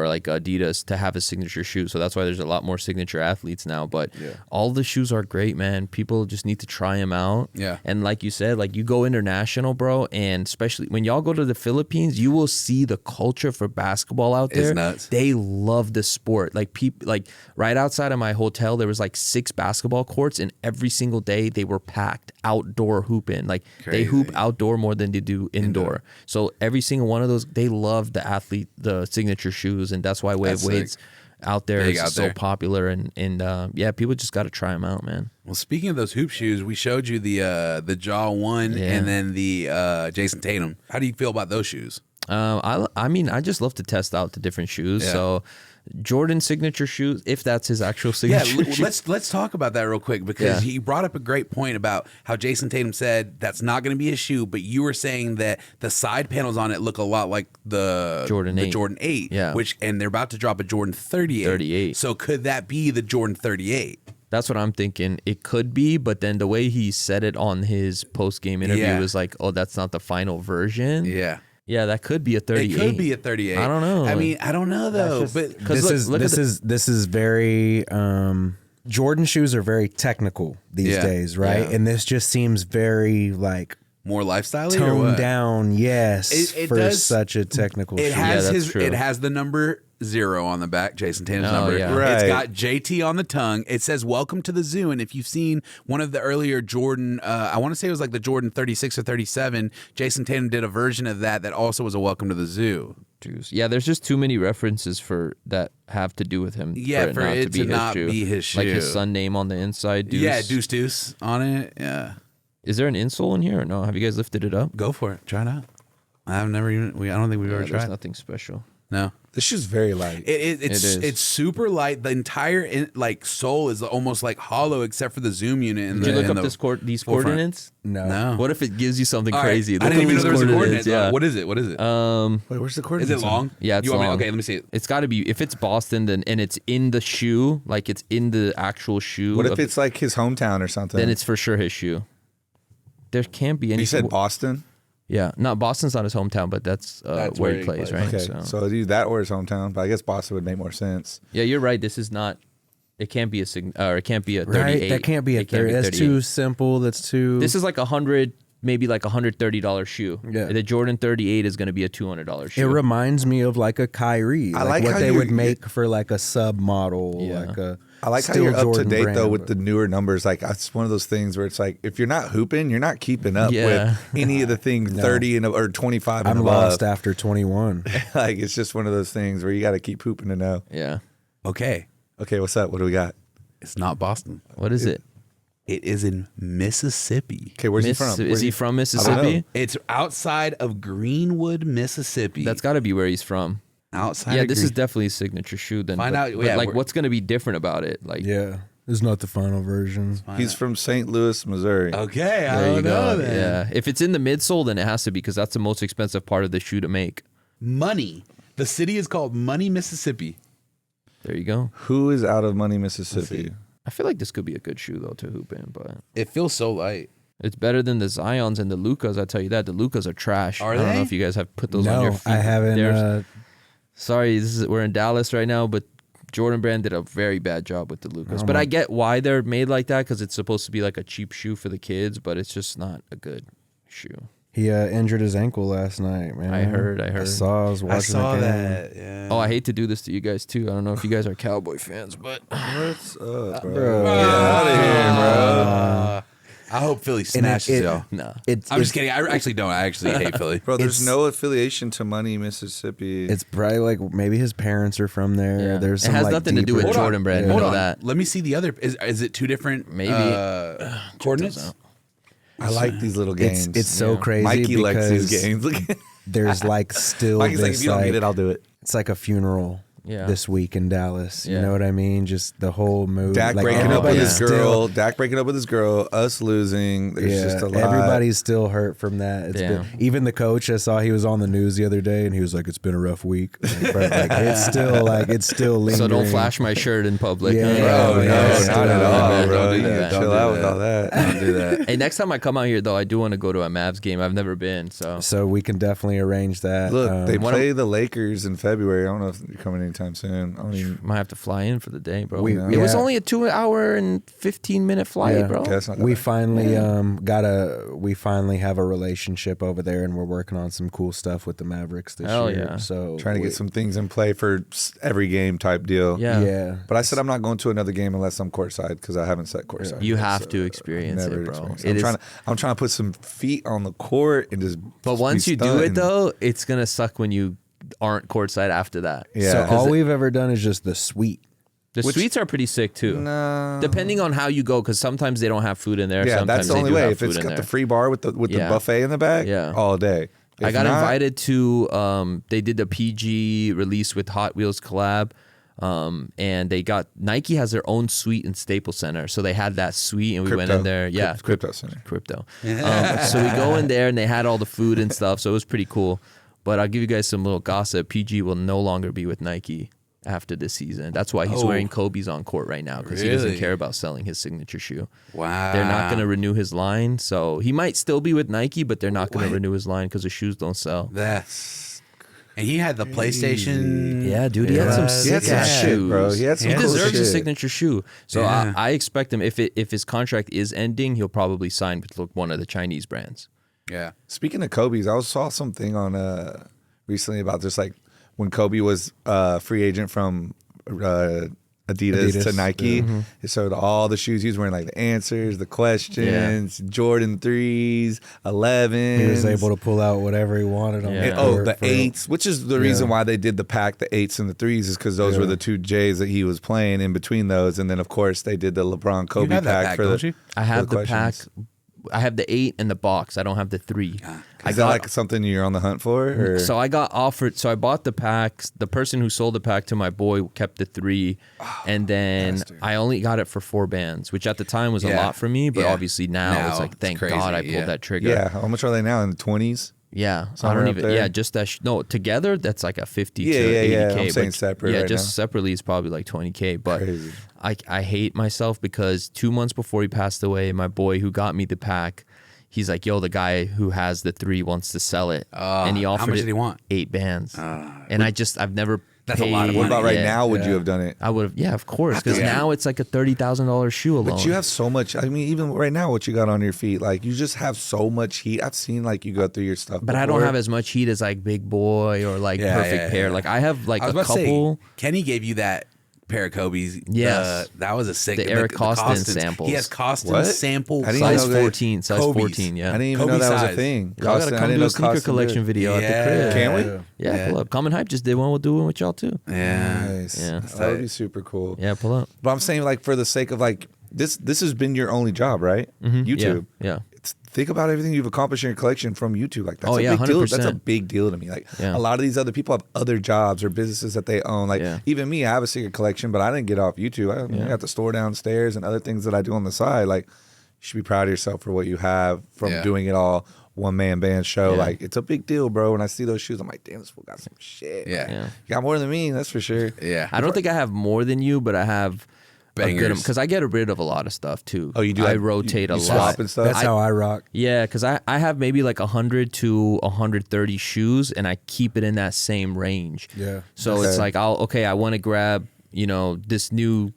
like Adidas to have a signature shoe. So that's why there's a lot more signature athletes now. But all the shoes are great, man. People just need to try them out. Yeah. And like you said, like you go international, bro, and especially when y'all go to the Philippines, you will see the culture for basketball out It's there. nuts. They love the sport. Like people, like right outside of my hotel, there was like 6 basketball courts, and every single day they were packed outdoor hooping. Like they hoop outdoor more than they do indoor. So every single one of those, they love the signature shoes, and that's why That's Wade's out there Big is out so there. popular. And yeah, people just got to try them out, man. Well, speaking of those hoop shoes, we showed you the Jaw one Yeah. and then the Jayson Tatum. How do you feel about those shoes? I mean, I just love to test out the different shoes. Yeah. So Jordan signature shoes, if that's his actual Yeah, signature shoe. let's talk about that real quick because he brought up a great point about how Jayson Tatum said that's not going to be a shoe, but you were saying that the side panels on it look a lot like the Jordan 8. Jordan 8, Yeah. and they're about to drop a Jordan 38. 38. So could that be the Jordan 38? That's what I'm thinking. It could be, but then the way he said it on his post game interview Yeah. was like, "Oh, that's not the final version." Yeah. Yeah, that could be a 38. It could be a 38. I don't know. I mean, I don't know though. But This is very Jordan shoes are very technical these Yeah. days, right? Yeah. And this just seems very like more lifestyle or toned what? down, yes, It for does- such a technical It shoe. has that's his. true. It has the number 0 on the back. Jayson Tatum's Oh, number. yeah. Right. It's got JT on the tongue. It says "Welcome to the Zoo." And if you've seen one of the earlier Jordan, I want to say it was like the Jordan 36 or 37. Jayson Tatum did a version of that also was a "Welcome to the Zoo." Juice. Yeah, there's just too many references for that have to do with him. Yeah, for it not to be his shoe. Like his shoe. son name on the inside. Deuce. Yeah, Deuce on it. Yeah, Is there an insole in here or no? Have you guys lifted it up? go for it. Try it out. I've never even. I don't think we've ever There's tried. nothing special. No. This shoe's very light. It's is. it's super light. The entire sole is almost like hollow, except for the zoom unit. Did you look up these forefront. coordinates? No. What if it gives you something All right. crazy? I Look didn't up even know these there was a coordinates. Yeah. What is it? What is it? Wait, where's the Is coordinates? it long? Yeah, it's you want long. Me, okay, let me see it. It's got to be if it's Boston, then and it's in the shoe, like it's in the actual shoe. What if it's like his hometown or something? Then it's for sure his shoe. There can't be any. You said Boston? Yeah, not Boston's not his hometown, but that's where he plays, right? Okay, so either that or his hometown, but I guess Boston would make more sense. Yeah, you're right. This is not. It can't be a or it can't be a 38. Right? That can't be a It can't 30. be That's 38. too simple. That's too. This is like 100 maybe like $130 shoe. Yeah. The Jordan 38 is going to be a $200 shoe. It reminds me of like a Kyrie, I like what how they you're- would make for like a sub model, Yeah. like a. I like how still you're up to Jordan date brand, though with but- the newer numbers. Like it's one of those things where it's like if you're not hooping, you're not keeping up Yeah. with any of the things 30 and or 25 and I'm above. lost after 21. Like it's just one of those things where you got to keep hooping to know. Yeah. Okay, Okay, what's up? What do we got? it's not Boston. What is it? It is in Mississippi. Okay, where's he from? Is he from know. Mississippi? It's outside of Greenwood, Mississippi. That's got to be where he's from. outside. Yeah, of this Green- is definitely a signature shoe. Then Find but- out- but, yeah, like we're- what's going to be different about it? Like, Yeah, it's not the final version. He's from St. Louis, Missouri. Okay, I there you don't know go. then. Yeah, if it's in the midsole, then it has to be because that's the most expensive part of the shoe to make. Money. The city is called Money, Mississippi. There you go. Who is out of Money, Mississippi? I feel like this could be a good shoe though to hoop in, but It feels so light. it's better than the Zions and the Lucas. I tell you that the Lucas are trash. Are I don't know they? if you guys have put those on your No, feet. I haven't. They're- Sorry, we're in Dallas right now, but Jordan Brand did a very bad job with the Lucas. But I get why they're made like that because it's supposed to be like a cheap shoe for the kids, but it's just not a good shoe. He injured his ankle last night, man. I heard. I was watching I saw the game. that. Yeah. Oh, I hate to do this to you guys too. I don't know if you guys are Cowboy fans, but What's up, bro? Bro. Get out of here, bro. I hope Philly smashes y'all. no. I'm just kidding. I actually don't. I actually hate Philly. Bro, there's It's- no affiliation to Money, Mississippi. It's probably like maybe his parents are from there. Yeah. There's It some, has like, nothing to do with deeper- Jordan Brand. Yeah. You Hold know on. that. Let me see the other. Is it two different Maybe. coordinates? I like these little It's games. it's so Yeah. crazy Mikey because likes these games. Look, there's like still Mikey's like, this if you don't like need it, I'll do it. it's like a funeral Yeah. this week in Dallas. You Yeah. know what I mean? Just the whole mood. Dak like breaking up with everybody's his still- girl. Dak breaking up with his girl. Us losing. There's Yeah, just a lot. everybody's still hurt from that. It's Damn. been, even the coach. I saw he was on the news the other day, and he was like, "It's been a rough week." Like, bro, it's still lingering. So don't flash my shirt in public. Yeah. Bro, no, Yeah, not still- at all, man, bro. don't do You that. chill Don't do out with that. all that. Don't do that. Hey, next time I come out here though, I do want to go to a Mavs game. I've never been, so So we can definitely arrange that. Look, they one play the Lakers in February. I don't know if you're coming anytime soon. I don't even. might have to fly in for the day, bro. We- It was yeah. only a 2-hour and 15-minute flight, Yeah. bro. Okay, that's not that we bad. finally we finally have a relationship over there, and we're working on some cool stuff with the Mavericks this Hell year. yeah. So Trying to get some things in play for every game type deal. Yeah. Yeah. But I said I'm not going to another game unless I'm courtside because I haven't sat courtside. You yet, have so to experience never it, bro. experienced It is- I'm trying to put some feet on the court and just. But be once you do it stunned. though, it's gonna suck when you aren't courtside after that. Yeah. So 'Cause all we've ever done is just the suite. The suites are pretty sick too. No. Depending on how you go, because sometimes they don't have food in there. Yeah, sometimes that's the they only do way. have If it's food in got the there. free bar with the Yeah. buffet in the back, Yeah. all day. I If got not- invited to they did the PG release with Hot Wheels collab. And they got Nike has their own suite in Staples Center. So they had that suite and we went in there. Yeah. Crypto Center. Crypto. So we go in there and they had all the food and stuff. So it was pretty cool. But I'll give you guys some little gossip. PG will no longer be with Nike after this season. That's why he's Oh. wearing Kobe's on court right now because he doesn't Really? care about selling his signature shoe. Wow. They're not going to renew his line. So he might still be with Nike, but they're not going to renew his line because the shoes don't sell. That's. And he had the PlayStation. Yeah, dude, he had some He had sick some ass shit, shoes. bro. He had some He cool deserves a shit. signature shoe. So Yeah. I expect him if his contract is ending, he'll probably sign with one of the Chinese brands. Yeah. Speaking of Kobe's, I saw something on recently about just like when Kobe was free agent from Adidas to Adidas, Nike. It showed all the shoes he was wearing, like the answers, the questions, Jordan 3s, 11s. He was able to pull out whatever he wanted on Yeah. the And, oh, court the for- 8s, which is the reason why they did the pack, the 8s and the 3s, is because those were the two J's that he was playing in between those. And then, of course, they did the LeBron Kobe You have that pack pack, for don't the. you? I have for the pack. questions. I have the 8 and the box. I don't have the 3. Is that like something you're on the hunt for? Or? So I got offered. So I bought the packs. The person who sold the pack to my boy kept the 3, and then bastard. I only got it for 4 bands, which at the time was a Yeah. lot for me. But Yeah. obviously now it's like, it's thank crazy, God I pulled yeah. that trigger. Yeah, how much are they now? In the 20s? Yeah, I Somewhere don't up even. there? Yeah, just that. No, together that's like a 50 Yeah, to yeah, 80K. yeah. I'm but saying separate Yeah, right just now. separately is probably like 20K. But Crazy. I hate myself because 2 months before he passed away, my boy who got me the pack, he's like, "Yo, the guy who has the 3 wants to sell it," and he how offered much it did he want? 8 bands. And I've never That's a lot of money. What about right Yeah. now? Would you have done it? I would have, yeah, of course, because Yeah. now it's like a $30,000 shoe alone. But you have so much. I mean, even right now, what you got on your feet, like you just have so much heat. I've seen like you go through your stuff, but I don't before. have as much heat as like Big Boy or like Perfect Pair. Like I have like I was a about to couple. say, Kenny gave you that pair of Kobe's. Yes. That was a sick. The Eric Costin Costins. samples. He has Costin What? sample I didn't Size know that- 14, size Kobe's. 14, yeah. I didn't even Kobe know that was a size. thing. Y'all gotta Costin, I come didn't do know a sneaker Costin collection did. video at the crib. Can we? Yeah, pull up. Common Hype just did one. We'll do one with y'all too. Yeah. Nice. Yeah. That would be super cool. Yeah, pull up. But I'm saying, like, for the sake of like this has been your only job, right? YouTube. Yeah. Think about everything you've accomplished in your collection from YouTube. Like that's Oh, a yeah, big deal. 100%. That's a big deal to me. Like Yeah. a lot of these other people have other jobs or businesses that they own. Like Yeah. even me, I have a secret collection, but I didn't get off YouTube. I got the store downstairs and other things that I do on the side. Like you should be proud of yourself for what you have from doing it all. One man band show. Yeah. Like it's a big deal, bro. When I see those shoes, I'm like, damn, this fool got some shit. Yeah. Yeah. You got more than me, that's for sure. Yeah. I don't think I have more than you, but I have Bangers. because I get rid of a lot of stuff too. Oh, you do? I Like, rotate you a lot. swap and stuff? That's how I rock. Yeah, because I have maybe like 100 to 130 shoes, and I keep it in that same range. Yeah. So it's Okay. like I want to grab this new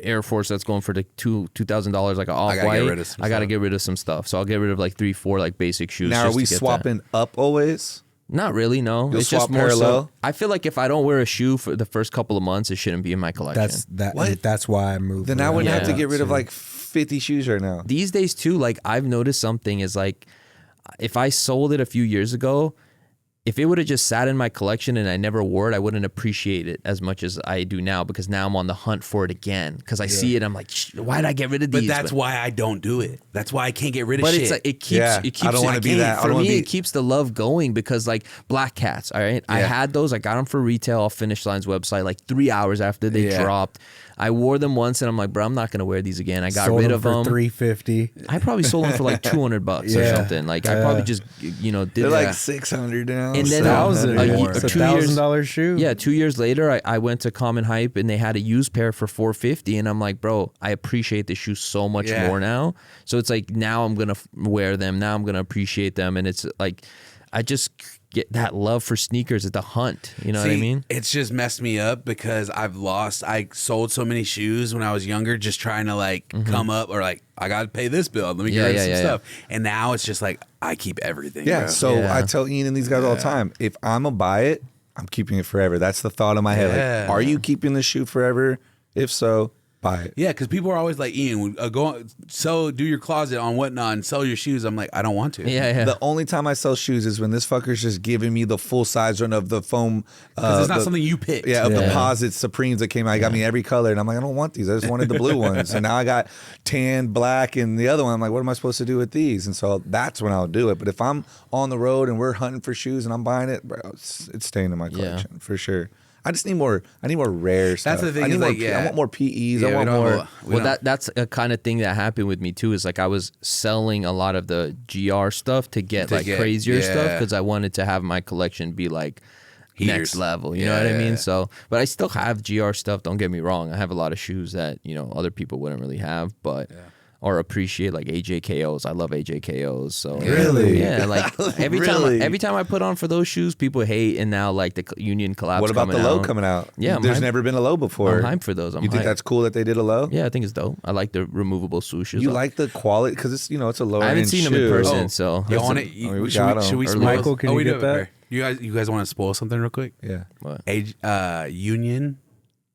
Air Force that's going for the $2,000 like an off gotta white. get rid of some I gotta stuff. get rid of some stuff. So I'll get rid of like 3-4 like basic shoes. Now, are just we to get that. swapping up always? Not really, no. You'll It's just swap more parallel? so. I feel like if I don't wear a shoe for the first couple of months, it shouldn't be in my collection. That's why I moved. Then I around. wouldn't have to Yeah. get rid of like 50 shoes right now. These days too, like I've noticed something is like if I sold it a few years ago, if it would have just sat in my collection and I never wore it, I wouldn't appreciate it as much as I do now because now I'm on the hunt for it again because I see it. I'm like, why did I get rid of But these? that's why I don't do it. That's why I can't get rid of But shit. it's like it keeps. Yeah, It keeps. I don't wanna be that. I For don't wanna me, be- it keeps the love going because like Black Cats. All right, I had those. I got them for retail off Finish Line's website like 3 hours after they dropped. I wore them once and I'm like, bro, I'm not gonna wear these again. I got Sold rid them of for them. $350. I probably sold them for like $200 or Yeah. something. Like I probably just did They're that. like 600 now. And then 700 a year- more. It's a 2 years- $1,000 shoe. Yeah, 2 years later, I went to Common Hype and they had a used pair for $450, and I'm like, bro, I appreciate the shoes so much Yeah. more now. So it's like now I'm gonna wear them. Now I'm gonna appreciate them, and it's like I just get that love for sneakers at the hunt. You know what I See, mean? It's just messed me up because I sold so many shoes when I was younger, just trying to like come up or like, I got to pay this bill. Let me get rid of some stuff. And now it's just like, I keep everything. Yeah, bro. so Yeah. I tell Ian and these guys all the time, if I'm going to buy it, I'm keeping it forever. That's the thought in my head. Yeah. Like, are you keeping the shoe forever? If so, buy it. Yeah, because people are always like, Ian, do your closet on whatnot and sell your shoes. I'm like, I don't want to. Yeah. The only time I sell shoes is when this fucker's just giving me the full size run of the foam. Because it's not the- something you picked. Yeah, of the Posits Supremes that came out. He got me every color. And I'm like, I don't want these. I just wanted the blue ones. And now I got tan, black, and the other one. I'm like, what am I supposed to do with these? And so that's when I'll do it. But if I'm on the road and we're hunting for shoes and I'm buying it, bro, it's staying in my collection for sure. I just need more. I need more rare stuff. That's the thing I need is, more, like, yeah. I want more PEs. Yeah, I we want don't have more. Well, that's a kind of thing that happened with me too. Is like I was selling a lot of the GR stuff to get crazier stuff because I wanted to have my collection be like next level. You know what I mean? So, but I still have GR stuff. Don't get me wrong. I have a lot of shoes that other people wouldn't really have, but. Or appreciate like AJKOs. I love AJKOs. So Really? yeah. Like every time I put on for those shoes, people hate, and now like the Union collabs. What about the coming low out. coming out? Yeah, I'm there's hyped. never been a low before. I'm hyped for those. You think hyped. that's cool that they did a low? Yeah, I think it's dope. I like the removable swooshes. You like the quality because it's it's a lower. I haven't end seen them in shoe. person, Oh, so You want I it? mean, we should got we, 'em. should we Or spoil? Michael, can you we get do it, that? bro. You guys want to spoil something real quick? Yeah. What? Union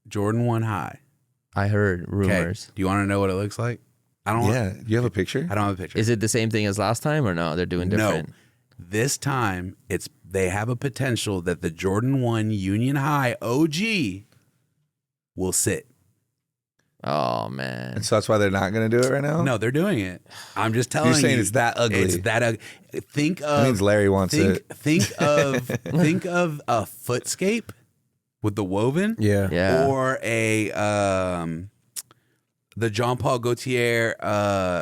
Jordan 1 High. I heard Okay. rumors. Do you want to know what it looks like? I don't. Yeah. You have a picture? I don't have a picture. Is it the same thing as last time or no? They're doing different. No. This time they have a potential that the Jordan 1 Union High OG will sit. Oh man. And so that's why they're not going to do it right now? No, they're doing it. I'm just telling you. You're saying it's that ugly. It's that ugly. Think of. That means Larry wants it. Think of a footscape with the woven. Yeah. Yeah. Or the Jean Paul Gaultier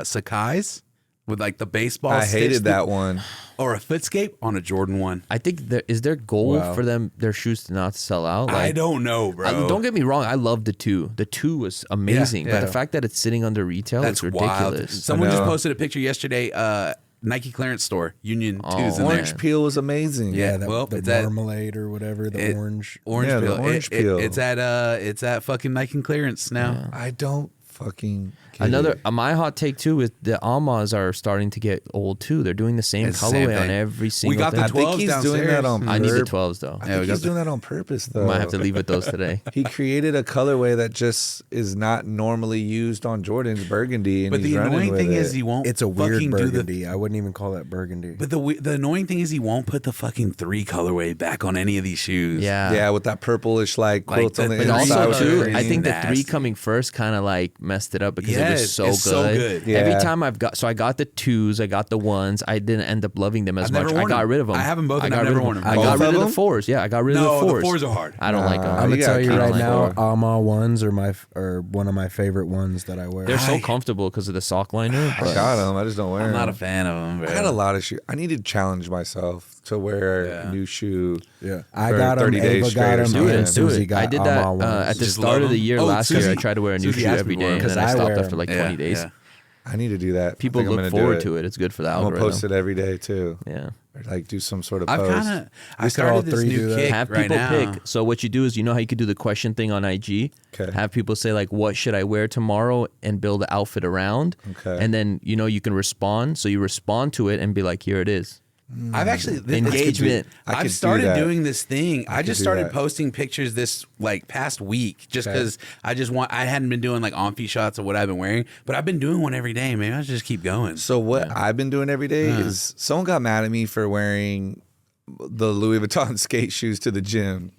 Sakai's with like the baseball. I hated stitched that one. Or a footscape on a Jordan 1. I think is their goal Wow. for their shoes to not sell out? I don't know, bro. Don't get me wrong. I love the 2. The 2 was amazing, Yeah. but the fact that it's sitting under retail That's is wild. ridiculous. Someone just know. posted a picture yesterday. Nike clearance store, Union Oh, 2's in Orange there. peel was amazing. Yeah. the, well, the it's at- marmalade or whatever, the orange. Orange Yeah, the peel. orange peel. It's at fucking Nike clearance now. I don't fucking get Another it. my hot take too is the Almas are starting to get old too. They're doing the same It's the same colorway on thing. every single got the thing. I think 12s he's doing that on I need the purpose. 12s though. I Yeah, we think got he's the- doing that on purpose though. Might have to leave with those today. He created a colorway that just is not normally used on Jordan's burgundy, and But he's the running annoying with thing it. is he won't. It's a weird fucking do the. burgundy. I wouldn't even call that burgundy. But the annoying thing is he won't put the fucking 3 colorway back on any of these shoes. yeah, with that purplish like quilts on the But inside. also with the too, green. I think the Nasty. 3 coming first kind of like messed it up because it Yes, was so it's good. so good. Yeah. Every time I got the 2s, I got the 1s. I didn't end up loving them as I've much. never I worn got them. rid of them. I have them both I and got I've rid never of worn them. them. I Both got of rid of them? the 4s. Yeah, I got rid No, of the the 4s. 4s are hard. I don't like them. I'm gonna you tell gotta you keep right them now, for- Alma ones are one of my favorite ones that I wear. They're so comfortable because of the sock liner. I But got them. I just don't wear I'm them. not a fan of them. I got a lot of shoes. I need to challenge myself to wear Yeah. a new shoe. Yeah, I for got them. 30 days Ava straight got or them. something. And Do Susie got I did that Alma ones. at the Just start love of the them? year Oh, last year. I Susie- tried to wear a new Susie shoe asked every me day, one. and then 'Cause I I stopped wear after like 20 days. Yeah. I need to do that. People I think I'm look gonna do forward to it. It's good for the I'm gonna algorithm. post it every day too. Yeah. Or like do some sort of I've post. kind of. I could all started this three do new that. kick Have right people now. pick. So what you do is, you know how you could do the question thing on IG. Okay. Have people say like, "What should I wear tomorrow?" and build an outfit around. Okay. And then you can respond. So you respond to it and be like, "Here it is." I've actually Engagement. I could I've do started that. doing this thing. I just do started that. posting pictures this like past week, just Okay. because I hadn't been doing like on-feet shots of what I've been wearing, but I've been doing one every day. Maybe I should just keep going. So what I've been doing every day is someone got mad at me for wearing the Louis Vuitton skate shoes to the gym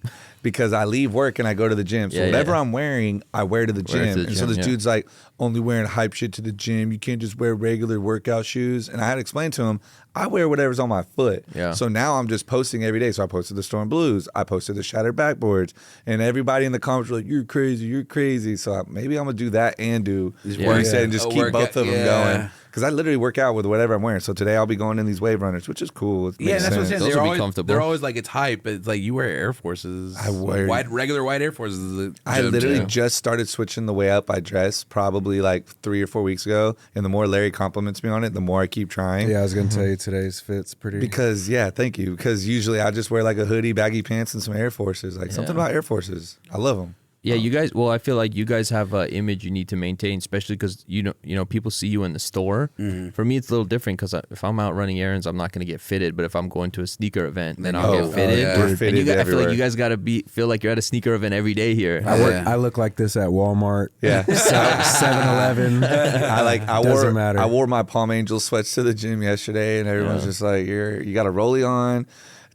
because I leave work and I go to the gym. So Yeah, whatever yeah. I'm wearing, I wear to the Wear it gym. to the And so gym, this yeah. dude's like, only wearing hype shit to the gym. You can't just wear regular workout shoes. And I had to explain to him, I wear whatever's on my foot. Yeah. So now I'm just posting every day. So I posted the Storm Blues. I posted the Shattered Backboards. And everybody in the comments were like, you're crazy, you're crazy. So maybe I'm going to do that and do what he said and just A keep workout, both of them yeah. going. Because I literally work out with whatever I'm wearing. So today I'll be going in these Wave Runners, which is cool. It Yeah, makes that's what I'm sense. saying. Those They're will be always, comfortable. they're always like it's hype, but it's like you wear Air Forces. I wear- regular white Air Forces. I literally too. just started switching the way up I dress probably like 3 or 4 weeks ago. And the more Larry compliments me on it, the more I keep trying. Yeah, I was gonna tell you today's fit's pretty. Because, yeah, thank you. Because usually I just wear like a hoodie, baggy pants, and some Air Forces. Like something about Air Forces. I love them. Yeah, you guys. Well, I feel like you guys have an image you need to maintain, especially because you know people see you in the store. For me, it's a little different because if I'm out running errands, I'm not going to get fitted. But if I'm going to a sneaker event, then I'll get fitted. yeah. We're And fitted you guys, I feel like everywhere. you guys got to feel like you're at a sneaker event every day here. I look like this at Walmart. Yeah. 7-Eleven. I Doesn't matter. I wore my Palm Angel sweats to the gym yesterday, and everyone's just like, you got a rollie on,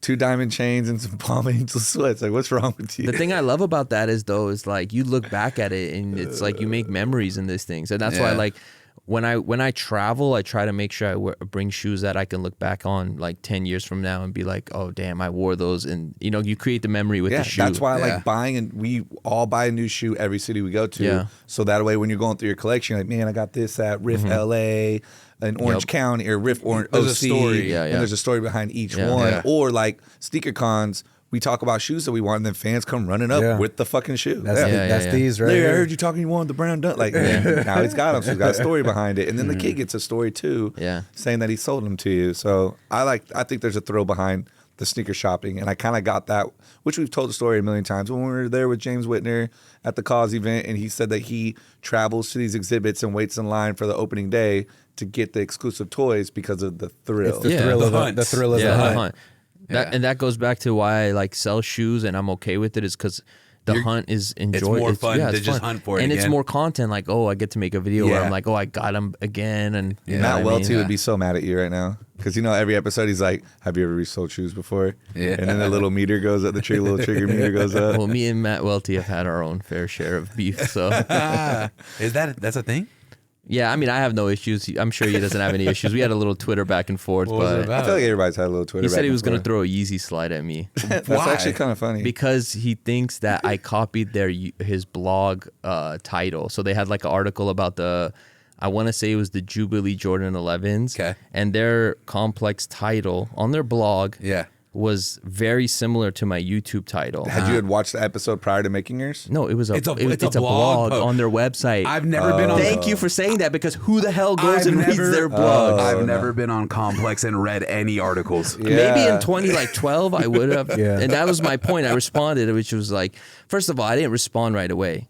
2 diamond chains, and some Palm Angel sweats. Like, what's wrong with you? The thing I love about that is like you look back at it and it's like you make memories in these things, and that's why Yeah. like when I travel, I try to make sure I bring shoes that I can look back on like 10 years from now and be like, oh damn, I wore those, and you create the memory with Yeah, the shoe. that's why I Yeah. like buying, and we all buy a new shoe every city we go to. Yeah. So that way, when you're going through your collection, you're like, man, I got this at Riff LA, in Orange Yep. County, or Riff Orange There's OC. a story. Yeah, yeah. And there's a story behind each Yeah. one. Yeah. Or like sneaker cons, we talk about shoes that we want, and then fans come running up Yeah. with the fucking shoe. That's Yeah, that's yeah. these right Larry, I here. heard you talking. You wanted the brown dunk. Like, now he's got them. So he's got a story behind it, and then the kid gets a story too. Yeah. saying that he sold them to you. So I think there's a thrill behind the sneaker shopping, and I kind of got that, which we've told the story a million times when we were there with James Whitner at the Cause event, and he said that he travels to these exhibits and waits in line for the opening day to get the exclusive toys because of the thrill. It's the Yeah. thrill The of the hunt. thrill of yeah, the the hunt. hunt. Yeah. And that goes back to why I like sell shoes and I'm okay with it, is because the hunt is enjoyable. more fun to just hunt for it and it's again. more content. Like, oh, I get to make a video where Yeah. I'm like, oh, I got him again, and you know Matt what I Welty mean? would be so mad at you right now because every episode he's like, "Have you ever resold shoes before?" Yeah. And then the little meter goes up, the little trigger meter goes up. Well, me and Matt Welty have had our own fair share of beef, so That's a thing? yeah. I mean, I have no issues. I'm sure he doesn't have any issues. We had a little Twitter back and forth, What was it but about? I feel like everybody's had a little Twitter. he said back he and was going to forth. throw a Yeezy slide at me That's Why? actually kind of funny. because he thinks that I copied his blog title. So they had like an article about I want to say it was the Jubilee Jordan 11s. Okay. And their complex title on their blog Yeah. was very similar to my YouTube title. Had you watched the episode prior to making yours? No, it was It's a blog post. on their website. I've never been on. Thank you for saying that, because who the hell goes and reads their blog? I've never been on Complex and read any articles. Maybe in 2012 I would have. Yeah. And that was my point. I responded, which was like, first of all, I didn't respond right away.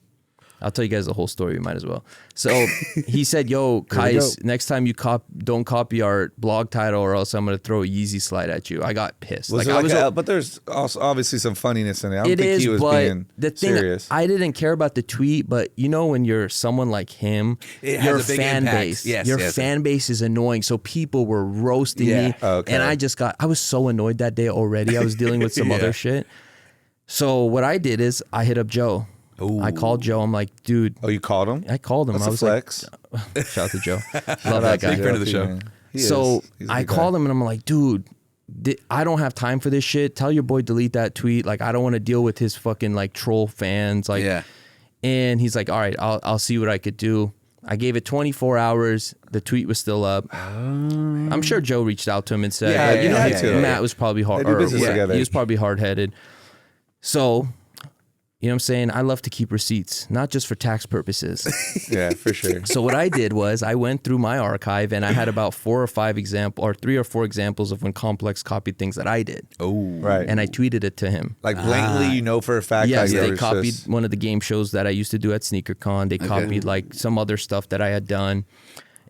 I'll tell you guys the whole story. You might as well. So he said, yo, Qias, next time you don't copy our blog title, or else I'm going to throw a Yeezy slide at you. I got pissed. But there's also obviously some funniness in it. I don't think he was being serious. I didn't care about the tweet, but you know, when you're someone like him, your fan base, fan base is annoying. So people were roasting me. Okay. And I was so annoyed that day already. I was dealing with some other shit. So what I did is I hit up Joe. I called Joe. I'm like, dude. Oh, you called him? I called him. That's I was a flex. like, shout out to Joe. Love that guy. Big friend of the show. So I called him and I'm like, dude, I don't have time for this shit. Tell your boy delete that tweet. Like, I don't want to deal with his fucking like troll fans. Like, and he's like, all right, I'll see what I could do. I gave it 24 hours. The tweet was still up. I'm sure Joe reached out to him and said, Matt was probably hard. They do business together. He was probably hard headed. So, you know what I'm saying? I love to keep receipts, not just for tax purposes. Yeah, for sure. So what I did was I went through my archive and I had about 3 or 4 examples of when Complex copied things that I did. Oh, right. And I tweeted it to him. Like blatantly, you know for a fact. Yes, like they copied one of the game shows that I used to do at SneakerCon. They copied like some other stuff that I had done.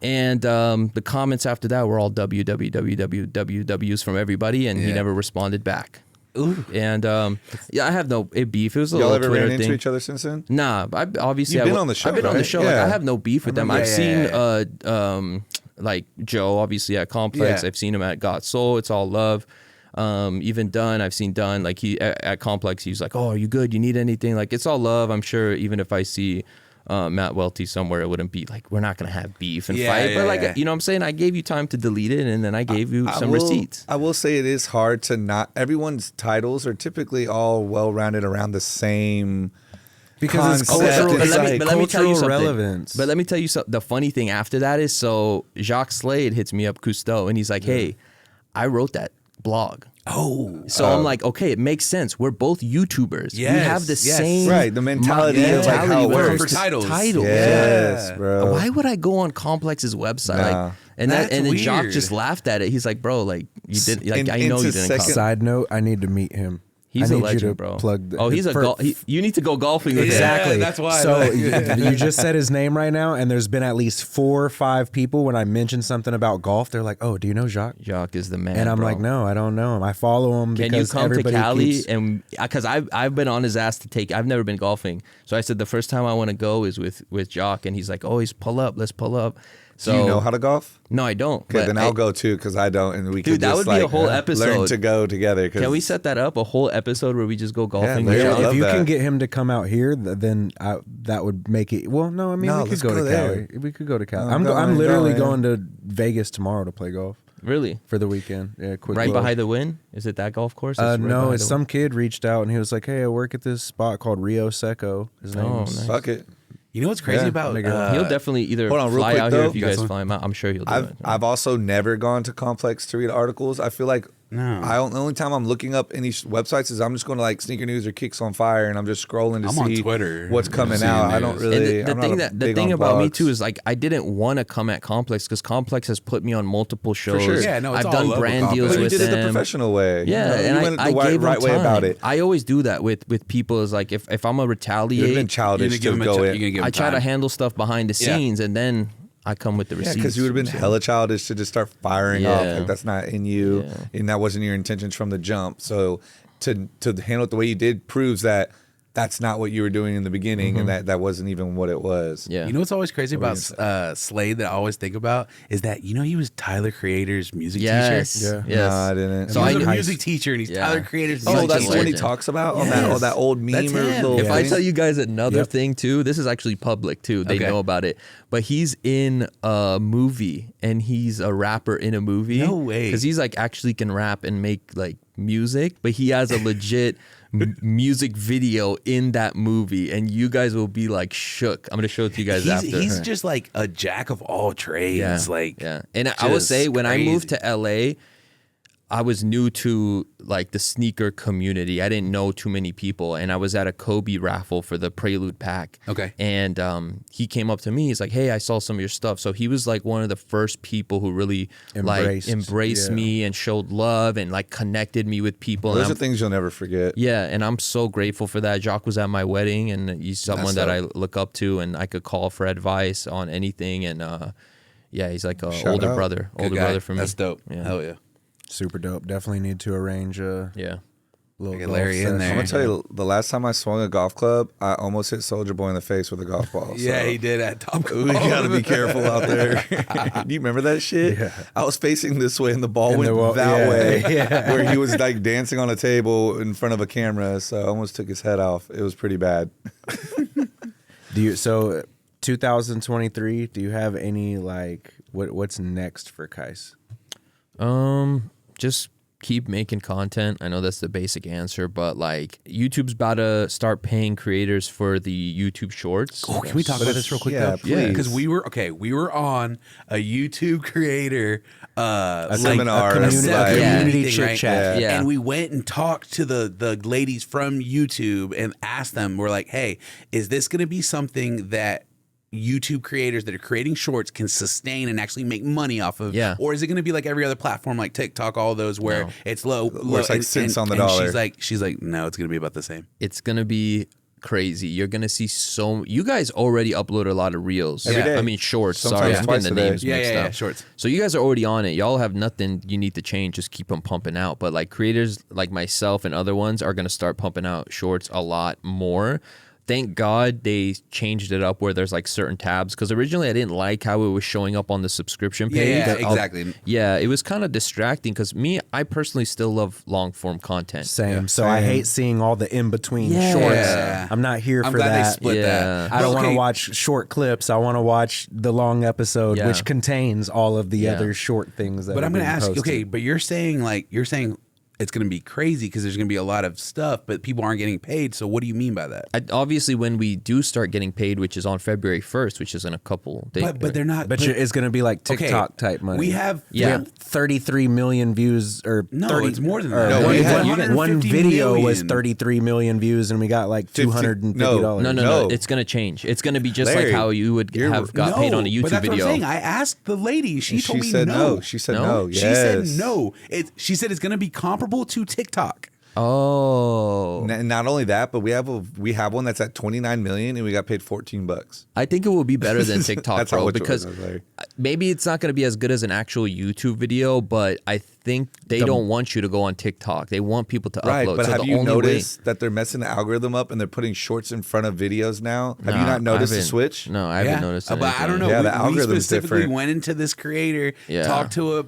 And the comments after that were all wwws from everybody, and he never responded back. Ooh. And I have no beef. It was a Y'all little ever Twitter ran into thing. each other since then? Nah, obviously You've been on the show. I've been on the right? show. Like, I have no beef with them. I've seen like Joe, obviously at Complex. I've seen him at Got Soul. It's all love. Even Dunn, I've seen Dunn. Like he at Complex, he's like, "Oh, are you good? You need anything?" Like it's all love. I'm sure. Even if I see Matt Welty somewhere, it wouldn't be like, we're not gonna have beef and fight. But like you know what I'm saying? I gave you time to delete it, and then I gave you some receipts. I will say it is hard to not. Everyone's titles are typically all well rounded around the same. Because it's concept. Let me tell you something. relevance. But let me tell you something. The funny thing after that is, so Jacques Slade hits me up, Cousteau, and he's like, "Hey, I wrote that blog." So I'm like, okay, it makes sense. We're both YouTubers. We have the same the mentality of like how it works for titles. Yes, bro. Why would I go on Complex's website? Nah. Like, and then Jacques weird. just laughed at it. He's like, bro, like you didn't. Like I know into you didn't. second- Side note, I need to meet him. He's I a need legend, you to bro. plug He's a you need to go golfing with him. Exactly. Yeah, that's why. So you just said his name right now, and there's been at least 4 or 5 people when I mentioned something about golf. They're like, "Oh, do you know Jacques?" Jacques is the man. And I'm bro. like, "No, I don't know him. I follow him Can you because come to everybody Cali? keeps- And because I've been on his ass to take. I've never been golfing, so I said the first time I want to go is with Jacques, and he's like, "Always pull up. Let's pull up." So Do you know how to golf? No, I don't. Okay, then I'll go too because I don't, and we Dude, could that just would be a like whole episode. learn to go together. Can we set that up? A whole episode where we just go golfing? there you Yeah, I love if you that. can get him to come out here, then that would make it. Well, no, I mean No, we let's could go go to there. Cali. We could go to Cali. I'm I'm literally going. going to Vegas tomorrow to play golf Really? for the weekend. Yeah, quick. Right little- behind the Win? Is it that golf course? Right no, behind it's the some kid reached out and he was like, "Hey, I work at this spot called Rio Seco." His Oh, name's nice. Fuck it. You know what's crazy Yeah, about? nigga. He'll definitely either hold on, real fly quick, out here though. if you guys fly him out. I'm sure he'll do it. I've also never gone to Complex to read articles. I feel like No. the only time I'm looking up any websites is I'm just going to like Sneaker News or Kicks on Fire, and I'm just scrolling to I'm on see Twitter. what's coming Seeing out. I news. don't really. And I'm not the big thing on about me blogs. too is like I didn't want to come at Complex because Complex has put me on multiple shows. sure. Yeah, no, it's I've all done love with brand Complex. deals But you with did it the them. professional way. Yeah, You and went I the gave right them way time. about it. I always do that with people. Is like if I'm a You've retaliate, been childish to go in. I try to handle stuff behind the scenes, and then I come with the Yeah, receipts. because you would have been hella childish to just start firing off. Yeah. Like that's not in you, and that wasn't your intentions from the jump. So to handle it the way you did proves that that's not what you were doing in the beginning, and that wasn't even what it was. Yeah. You know what's always crazy about Slade that I always think about is that he was Tyler Creator's music Yes. teacher. Yes. No, I didn't. So He was I a music teacher, and he's Yeah. Tyler Creator's Oh, music that's teacher. what he legend. talks about Yes. on that old meme That's or him. little If I thing? tell you guys another thing too, this is actually public too. They Okay. know about it. But he's in a movie and he's a rapper in a movie. No way. Because he's like actually can rap and make like music, but he has a legit music video in that movie, and you guys will be like shook. I'm gonna show it to you guys after. He's just like a jack of all trades. yeah, like yeah. And I will just say when I moved crazy. to LA, I was new to like the sneaker community. I didn't know too many people, and I was at a Kobe raffle for the Prelude pack. Okay. And he came up to me. He's like, "Hey, I saw some of your stuff." So he was like one of the first people who really embraced me and showed love and like connected me with people. Those are things you'll never forget. Yeah, and I'm so grateful for that. Jacques was at my wedding, and he's someone that I look up to, and I could call for advice on anything. And yeah, he's like an older brother for me. That's dope. Yeah. Hell yeah. Super dope. Definitely need to arrange a little Get Larry in there. I'm gonna tell you, the last time I swung a golf club, I almost hit Soldier Boy in the face with a golf ball. Yeah, he did at Top Golf. We gotta be careful out there. Do you remember that shit? Yeah. I was facing this way and the ball went that way, where he was like dancing on a table in front of a camera. So I almost took his head off. It was pretty bad. So 2023, do you have any like what's next for Qias? Just keep making content. I know that's the basic answer, but like YouTube's about to start paying creators for the YouTube Shorts. Oh, can we talk about this real quick? Yeah, though? please. Because we were on a YouTube creator seminar, community thing, chit right? chat. Yeah. And we went and talked to the ladies from YouTube and asked them, we're like, hey, is this going to be something that YouTube creators that are creating shorts can sustain and actually make money off of? Yeah. Or is it going to be like every other platform, like TikTok, all those where it's low, it's like cents on the dollar. She's like, no, it's going to be about the same. It's gonna be crazy. You're gonna see you guys already upload a lot of reels. Every day. I mean shorts. Sometimes Sorry, I'm twice getting the a day. names mixed up. Shorts. So you guys are already on it. Y'all have nothing you need to change. Just keep them pumping out. But like creators like myself and other ones are gonna start pumping out shorts a lot more. Thank God they changed it up where there's like certain tabs, because originally I didn't like how it was showing up on the subscription page. Yeah, exactly. Yeah, it was kind of distracting because I personally still love long form content. Same. So I hate seeing all the in between shorts. Yeah. I'm not here I'm for glad that. they split that. I don't want to Okay. watch short clips. I want to watch the long episode, Yeah. which contains all of the other short things. That But are I'm going to being ask you, posted. okay, but you're saying it's going to be crazy because there's going to be a lot of stuff, but people aren't getting paid. So what do you mean by that? Obviously, when we do start getting paid, which is on February 1st, which is in a couple days. But they're not. But it's going to be like TikTok type money. We have. Yeah. We have 33 million views, or No, 30, it's more than or that. No, one, we had- one 150 video was million. 33 million views, and we got like $250. No. No, No. it's gonna change. It's gonna be just Larry, like how you would have got paid on a YouTube but that's video. What I'm saying. I asked the lady. She told me said no. She said No? no. She Yes. said no. She said it's going to be comparable to TikTok. Oh, And not only that, but we have one that's at 29 million and we got paid $14. I think it will be better than TikTok, That's how bro. much it Because was, Larry. maybe it's not gonna be as good as an actual YouTube video, but I think they don't want you to go on TikTok. They want people to Right, upload. but so have the you only noticed that they're messing the algorithm up and they're putting shorts in front of videos now? Have you Nah, not noticed I the haven't- switch? No, I haven't noticed. But I don't anything. know. Yeah, the we algorithm's specifically different. went into this creator, Yeah. talked to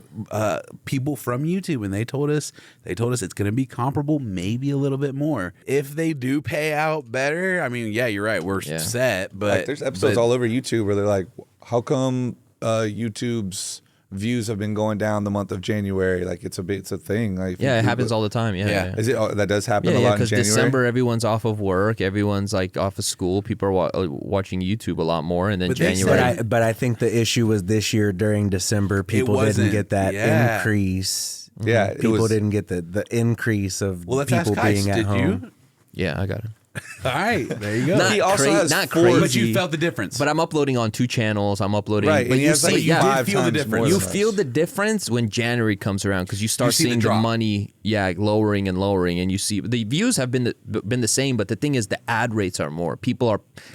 people from YouTube, and they told us it's going to be comparable, maybe a little bit more. If they do pay out better, I mean, yeah, you're right, we're set. But Like, there's episodes all over YouTube where they're like, how come YouTube's views have been going down the month of January? Like it's a thing. Like Yeah, it happens all the time. Yeah. Is it? Oh, that does happen Yeah, a lot in because January. December everyone's off of work, everyone's like off of school. People are watching YouTube a lot more, and then But they January. said- But I think the issue was this year during December, people didn't wasn't- get that yeah. increase. Yeah, it People was- didn't get the increase of well, let's people ask Qias, being at did home. you? Yeah, I got it. All right, there you go. Not He also has not four- crazy, But you felt the difference. But I'm uploading on 2 channels. I'm uploading, Right, But and he you has like see, yeah, five feel the times difference. more you than feel us. the difference when January comes around because you start see the seeing the drop. money, lowering and lowering, and you see the views have been the same, but the thing is the ad rates are more.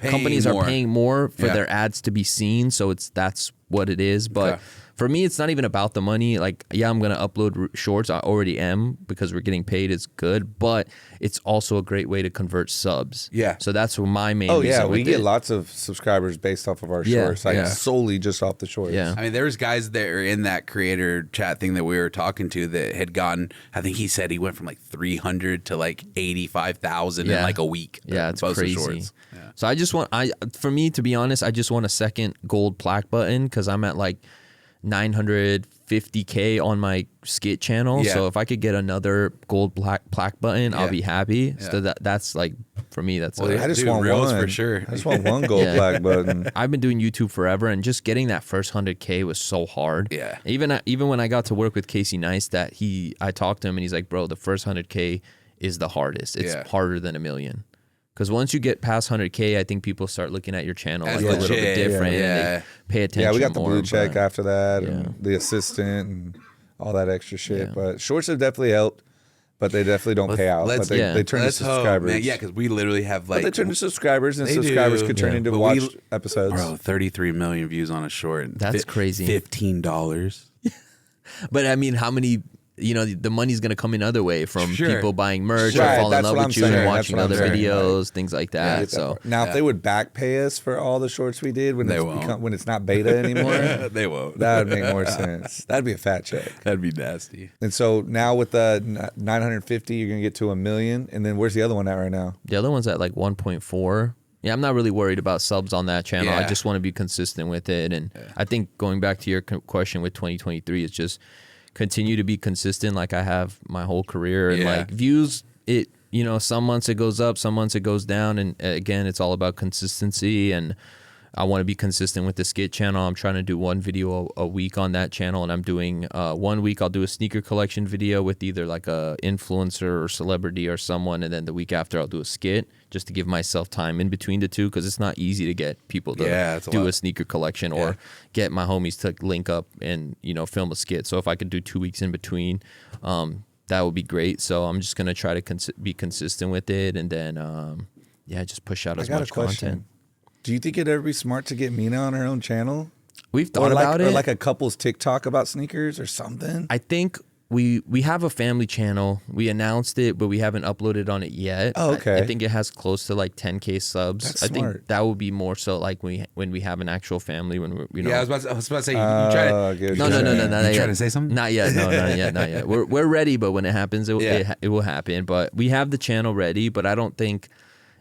Companies more. are paying more for Yeah. their ads to be seen, so that's what it is. But Okay. for me, it's not even about the money. Like, yeah, I'm gonna upload shorts. I already am because we're getting paid. It's good, but it's also a great way to convert subs. Yeah. So that's my main. Oh reason yeah, we with get it. lots of subscribers based off of our Yeah, shorts, like yeah. solely just off the shorts. Yeah. I mean, there was guys that are in that creator chat thing that we were talking to that had gotten. I think he said he went from like 300 to like 85,000 in Yeah. like a week. Yeah, it's posted crazy. shorts. So for me, to be honest, I just want a second gold plaque button because I'm at like 950K on my skit channel. Yeah. So if I could get another gold plaque button, I'll be happy. Yeah. So that's like, for me, that's I just want reels one for sure. I just want one gold plaque button. I've been doing YouTube forever, and just getting that first 100K was so hard. Yeah. Even when I got to work with Casey Nice, I talked to him and he's like, bro, the first 100K is the hardest. It's harder than 1 million. Because once you get past 100K, I think people start looking at your channel like a little bit different. Yeah. And they pay attention. Yeah, we got the more, blue check but- after that, and the assistant, and all that extra shit. Yeah. But shorts have definitely helped, but they definitely don't pay out. But they turn to Let's hope, subscribers. man. Yeah, because we literally have like But they turn to subscribers, and They subscribers do. could turn Yeah. into But watch we- episodes. bro, 33 million views on a short. That's crazy. $15. But I mean, how many? The money's gonna come in other way from Sure. people buying merch Right, or falling in that's love what with I'm you and saying, watching that's what other I'm saying, videos, things like I that. get that So part. Now, if they would back pay us for all the shorts we did when They won't. when it's not beta anymore, They won't. that would make more sense. That'd be a fat check. That'd be nasty. And so now with the 950, you're gonna get to 1 million. And then where's the other one at right now? the other one's at like 1.4. Yeah, I'm not really worried about subs on that channel. I Yeah. just want to be consistent with it. And I think going back to your question with 2023, it's just continue to be consistent like I have my whole career. And like views, some months it goes up, some months it goes down. And again, it's all about consistency. And I want to be consistent with the skit channel. I'm trying to do one video a week on that channel, and I'm doing 1 week I'll do a sneaker collection video with either like a influencer or celebrity or someone, and then the week after I'll do a skit just to give myself time in between the two, because it's not easy to get people to it's a do lot. a sneaker collection or get my homies to link up and film a skit. So if I could do 2 weeks in between, that would be great. So I'm just gonna try to be consistent with it, and then just push out as much content. Do you think it'd ever be smart to get Mina on her own channel? We've thought about Or it. like a couple's TikTok about sneakers or something? I think we have a family channel. We announced it, but we haven't uploaded on it yet. Oh, okay. I think it has close to like 10K subs. That's I smart. think that would be more so like when we have an actual family, when we're Yeah, I was about to say, you try I to. get what No, you're no, saying. not You yet. trying to say something? Not yet. No, not yet. We're ready, but when it happens, it will happen. But we have the channel ready, but I don't think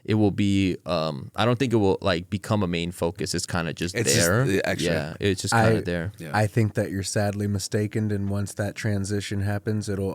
it will be. I don't think it will like become a main focus. It's kind of just It's just there. the extra. Yeah, it's just kind of there. Yeah. I think that you're sadly mistaken, and once that transition happens, it'll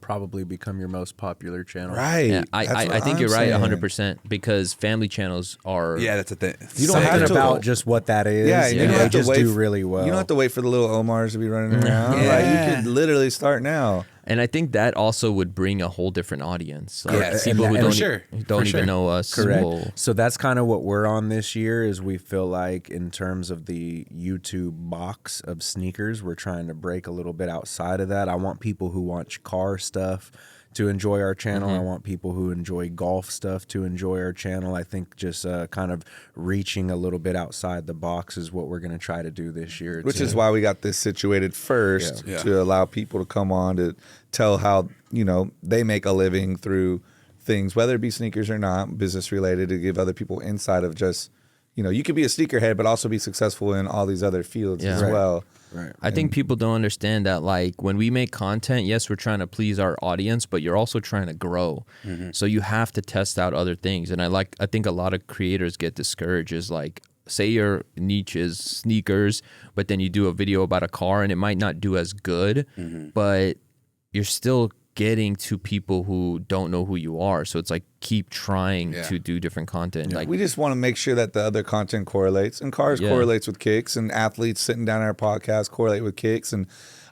probably become your most popular channel. Right. Yeah, That's I what think I'm you're right, saying. 100%, because family channels are. Yeah, that's a thing. You don't Something have to- about just what that is. Yeah, and you don't they have to just wait. do really well. You don't have to wait for the little Omars to be running around. Yeah. Like, you could literally start now. And I think that also would bring a whole different audience. Like, Yes. people who And don't, for sure. who don't For even sure. know us. Correct. will- So that's kind of what we're on this year. Is we feel like in terms of the YouTube box of sneakers, we're trying to break a little bit outside of that. I want people who watch car stuff to enjoy our channel. I want people who enjoy golf stuff to enjoy our channel. I think just kind of reaching a little bit outside the box is what we're going to try to do this year. Which too. is why we got this situated first Yeah. to allow people to come on to tell how, they make a living through things, whether it be sneakers or not, business related, to give other people insight of just, you could be a sneakerhead, but also be successful in all these other fields Yeah. as Right. well. Right. I think people don't understand that, like, when we make content, yes, we're trying to please our audience, but you're also trying to grow. So you have to test out other things. And I think a lot of creators get discouraged, is like, say your niche is sneakers, but then you do a video about a car and it might not do as good, but you're still getting to people who don't know who you are. So it's like, keep trying to do different content. Like, We just want to make sure that the other content correlates, and cars correlates with kicks, and athletes sitting down our podcast correlate with kicks, and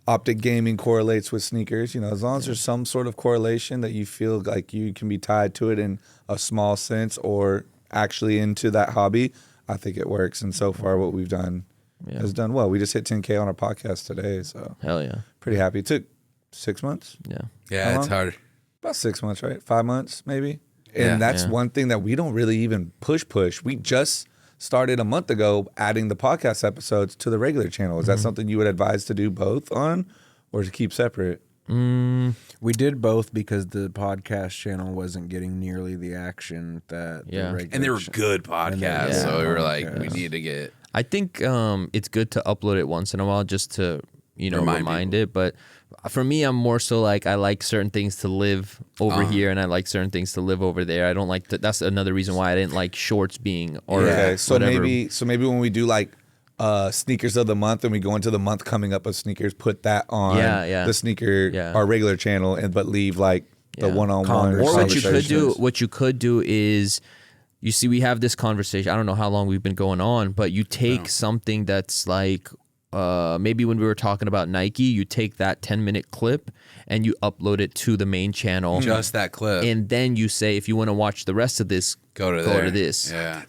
optic gaming correlates with sneakers. As long as there's some sort of correlation that you feel like you can be tied to it in a small sense or actually into that hobby, I think it works. And so far what we've done has done well. We just hit 10K on our podcast today, so hell yeah. pretty happy. It took 6 months. Yeah. Yeah, How it's long? hard. About 6 months, right? 5 months, maybe. And Yeah. that's Yeah. one thing that we don't really even push. We just started a month ago adding the podcast episodes to the regular channel. Is that something you would advise to do both on, or to keep separate? We did both because the podcast channel wasn't getting nearly the action that the regular And they were ch- good podcasts, Yeah. so we were like, podcasts. we need to get. I think it's good to upload it once in a while just to, remind it. But for me, I'm more so like, I like certain things to live over here and I like certain things to live over there. I don't like that's another reason why I didn't like shorts being or Okay, so whatever. maybe when we do like sneakers of the month, and we go into the month coming up of sneakers, put that on the sneaker our regular channel, and but leave like the one-on-one or what you could do is, you see, we have this conversation. I don't know how long we've been going on, but you take something that's like, maybe when we were talking about Nike, you take that 10-minute clip and you upload it to the main channel. Just that clip. And then you say, if you want to watch the rest of this, go to this. Yeah.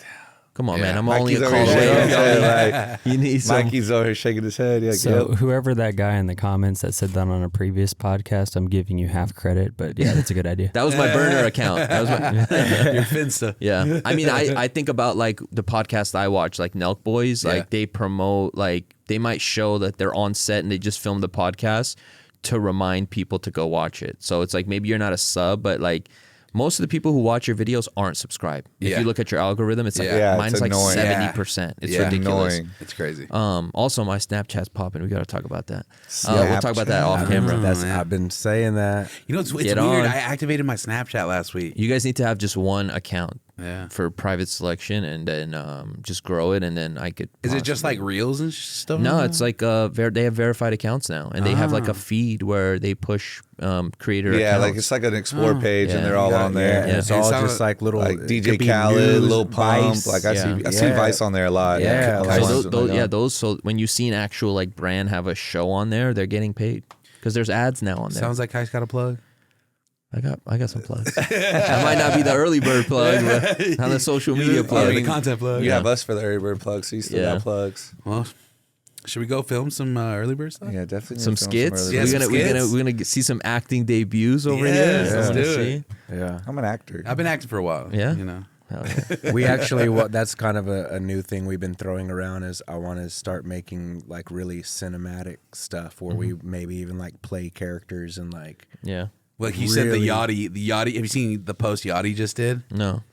Come on, man. I'm Mikey's only a call away. You need some. Mikey's over here shaking his head. Yeah, so whoever that guy in the comments that said that on a previous podcast, I'm giving you half credit, but yeah, that's a good idea. That was my burner account. That was my Your Finsta. Yeah. I mean, I think about like the podcast I watch, like Nelk Boys, like they promote, like they might show that they're on set and they just film the podcast to remind people to go watch it. So it's like, maybe you're not a sub, but like, most of the people who watch your videos aren't subscribed. If you look at your algorithm, it's like mine's like 70%. It's ridiculous. Annoying. It's crazy. Also, my Snapchat's popping. We got to talk about that. We'll talk about that off camera. I've been saying that. You know, it's weird. I activated my Snapchat last week. You guys need to have just one account for private selection, and then just grow it, and then I could. Is it just like Reels and stuff? No, it's like they have verified accounts now, and they have like a feed where they push creator accounts. Like it's like an explore page, and they're all on there. And it's all just like little, like DJ Khaled, Lil Pump. Like I see Vice on there a lot. So when you see an actual like brand have a show on there, they're getting paid because there's ads now on there. Sounds like Kai's got a plug. I got some plugs. That might not be the early bird plug, but on the social media plug. The content plug. You have us for the early bird plugs, so you still got plugs. Well, should we go film some early bird stuff? Yeah, definitely. Some skits. We're We're gonna see some acting debuts over here. Let's do it. Yeah, I'm an actor. I've been acting for a while. Yeah, you know. We actually, that's kind of a new thing we've been throwing around, is I want to start making like really cinematic stuff where we maybe even like play characters and like Like you said, the Yachty. Have you seen the post Yachty just did? No.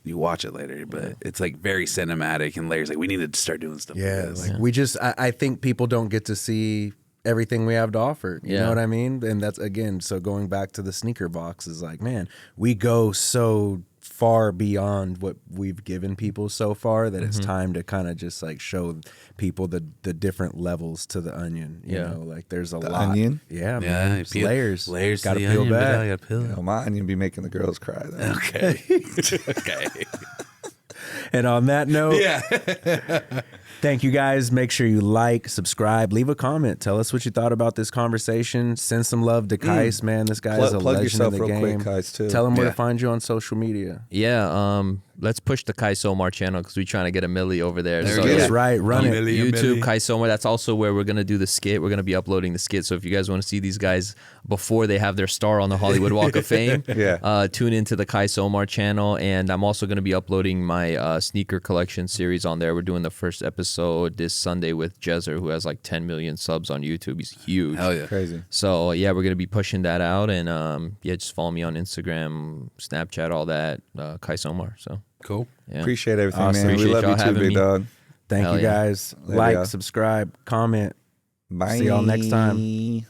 You watch it later, but it's like very cinematic and layers. Like we need to start doing stuff. Yeah, like this. like we just, I think people don't get to see everything we have to offer. You know what I mean? And that's, again, so going back to the sneaker box is like, man, we go so far beyond what we've given people so far that it's time to kind of just like show people the different levels to the onion. You know, like there's a lot. Onion? Yeah, man. It's layers. Got to peel back. My onion be making the girls cry though. Okay. Okay. And on that note, thank you guys. Make sure you like, subscribe, leave a comment. Tell us what you thought about this conversation. Send some love to Qias, man. This guy is a plug legend yourself in the real game. quick, Qias, too. Tell them where to find you on social media. Yeah, let's push the Qias Omar channel because we're trying to get a milli over there. That's right. Run it. YouTube, Qias Omar. That's also where we're going to do the skit. We're going to be uploading the skit. So if you guys want to see these guys before they have their star on the Hollywood Walk of Fame, tune into the Qias Omar channel. And I'm also going to be uploading my sneaker collection series on there. We're doing the first episode this Sunday with Jezer, who has like 10 million subs on YouTube. He's huge. Hell yeah. Crazy. So yeah, we're going to be pushing that out. And just follow me on Instagram, Snapchat, all that. Qias Omar. So cool. Yeah. Appreciate everything, Awesome. man. Appreciate We love y'all you too, having big me. dog. Thank Hell you yeah. guys. Later, Like, y'all. subscribe, comment. Bye. See y'all next time.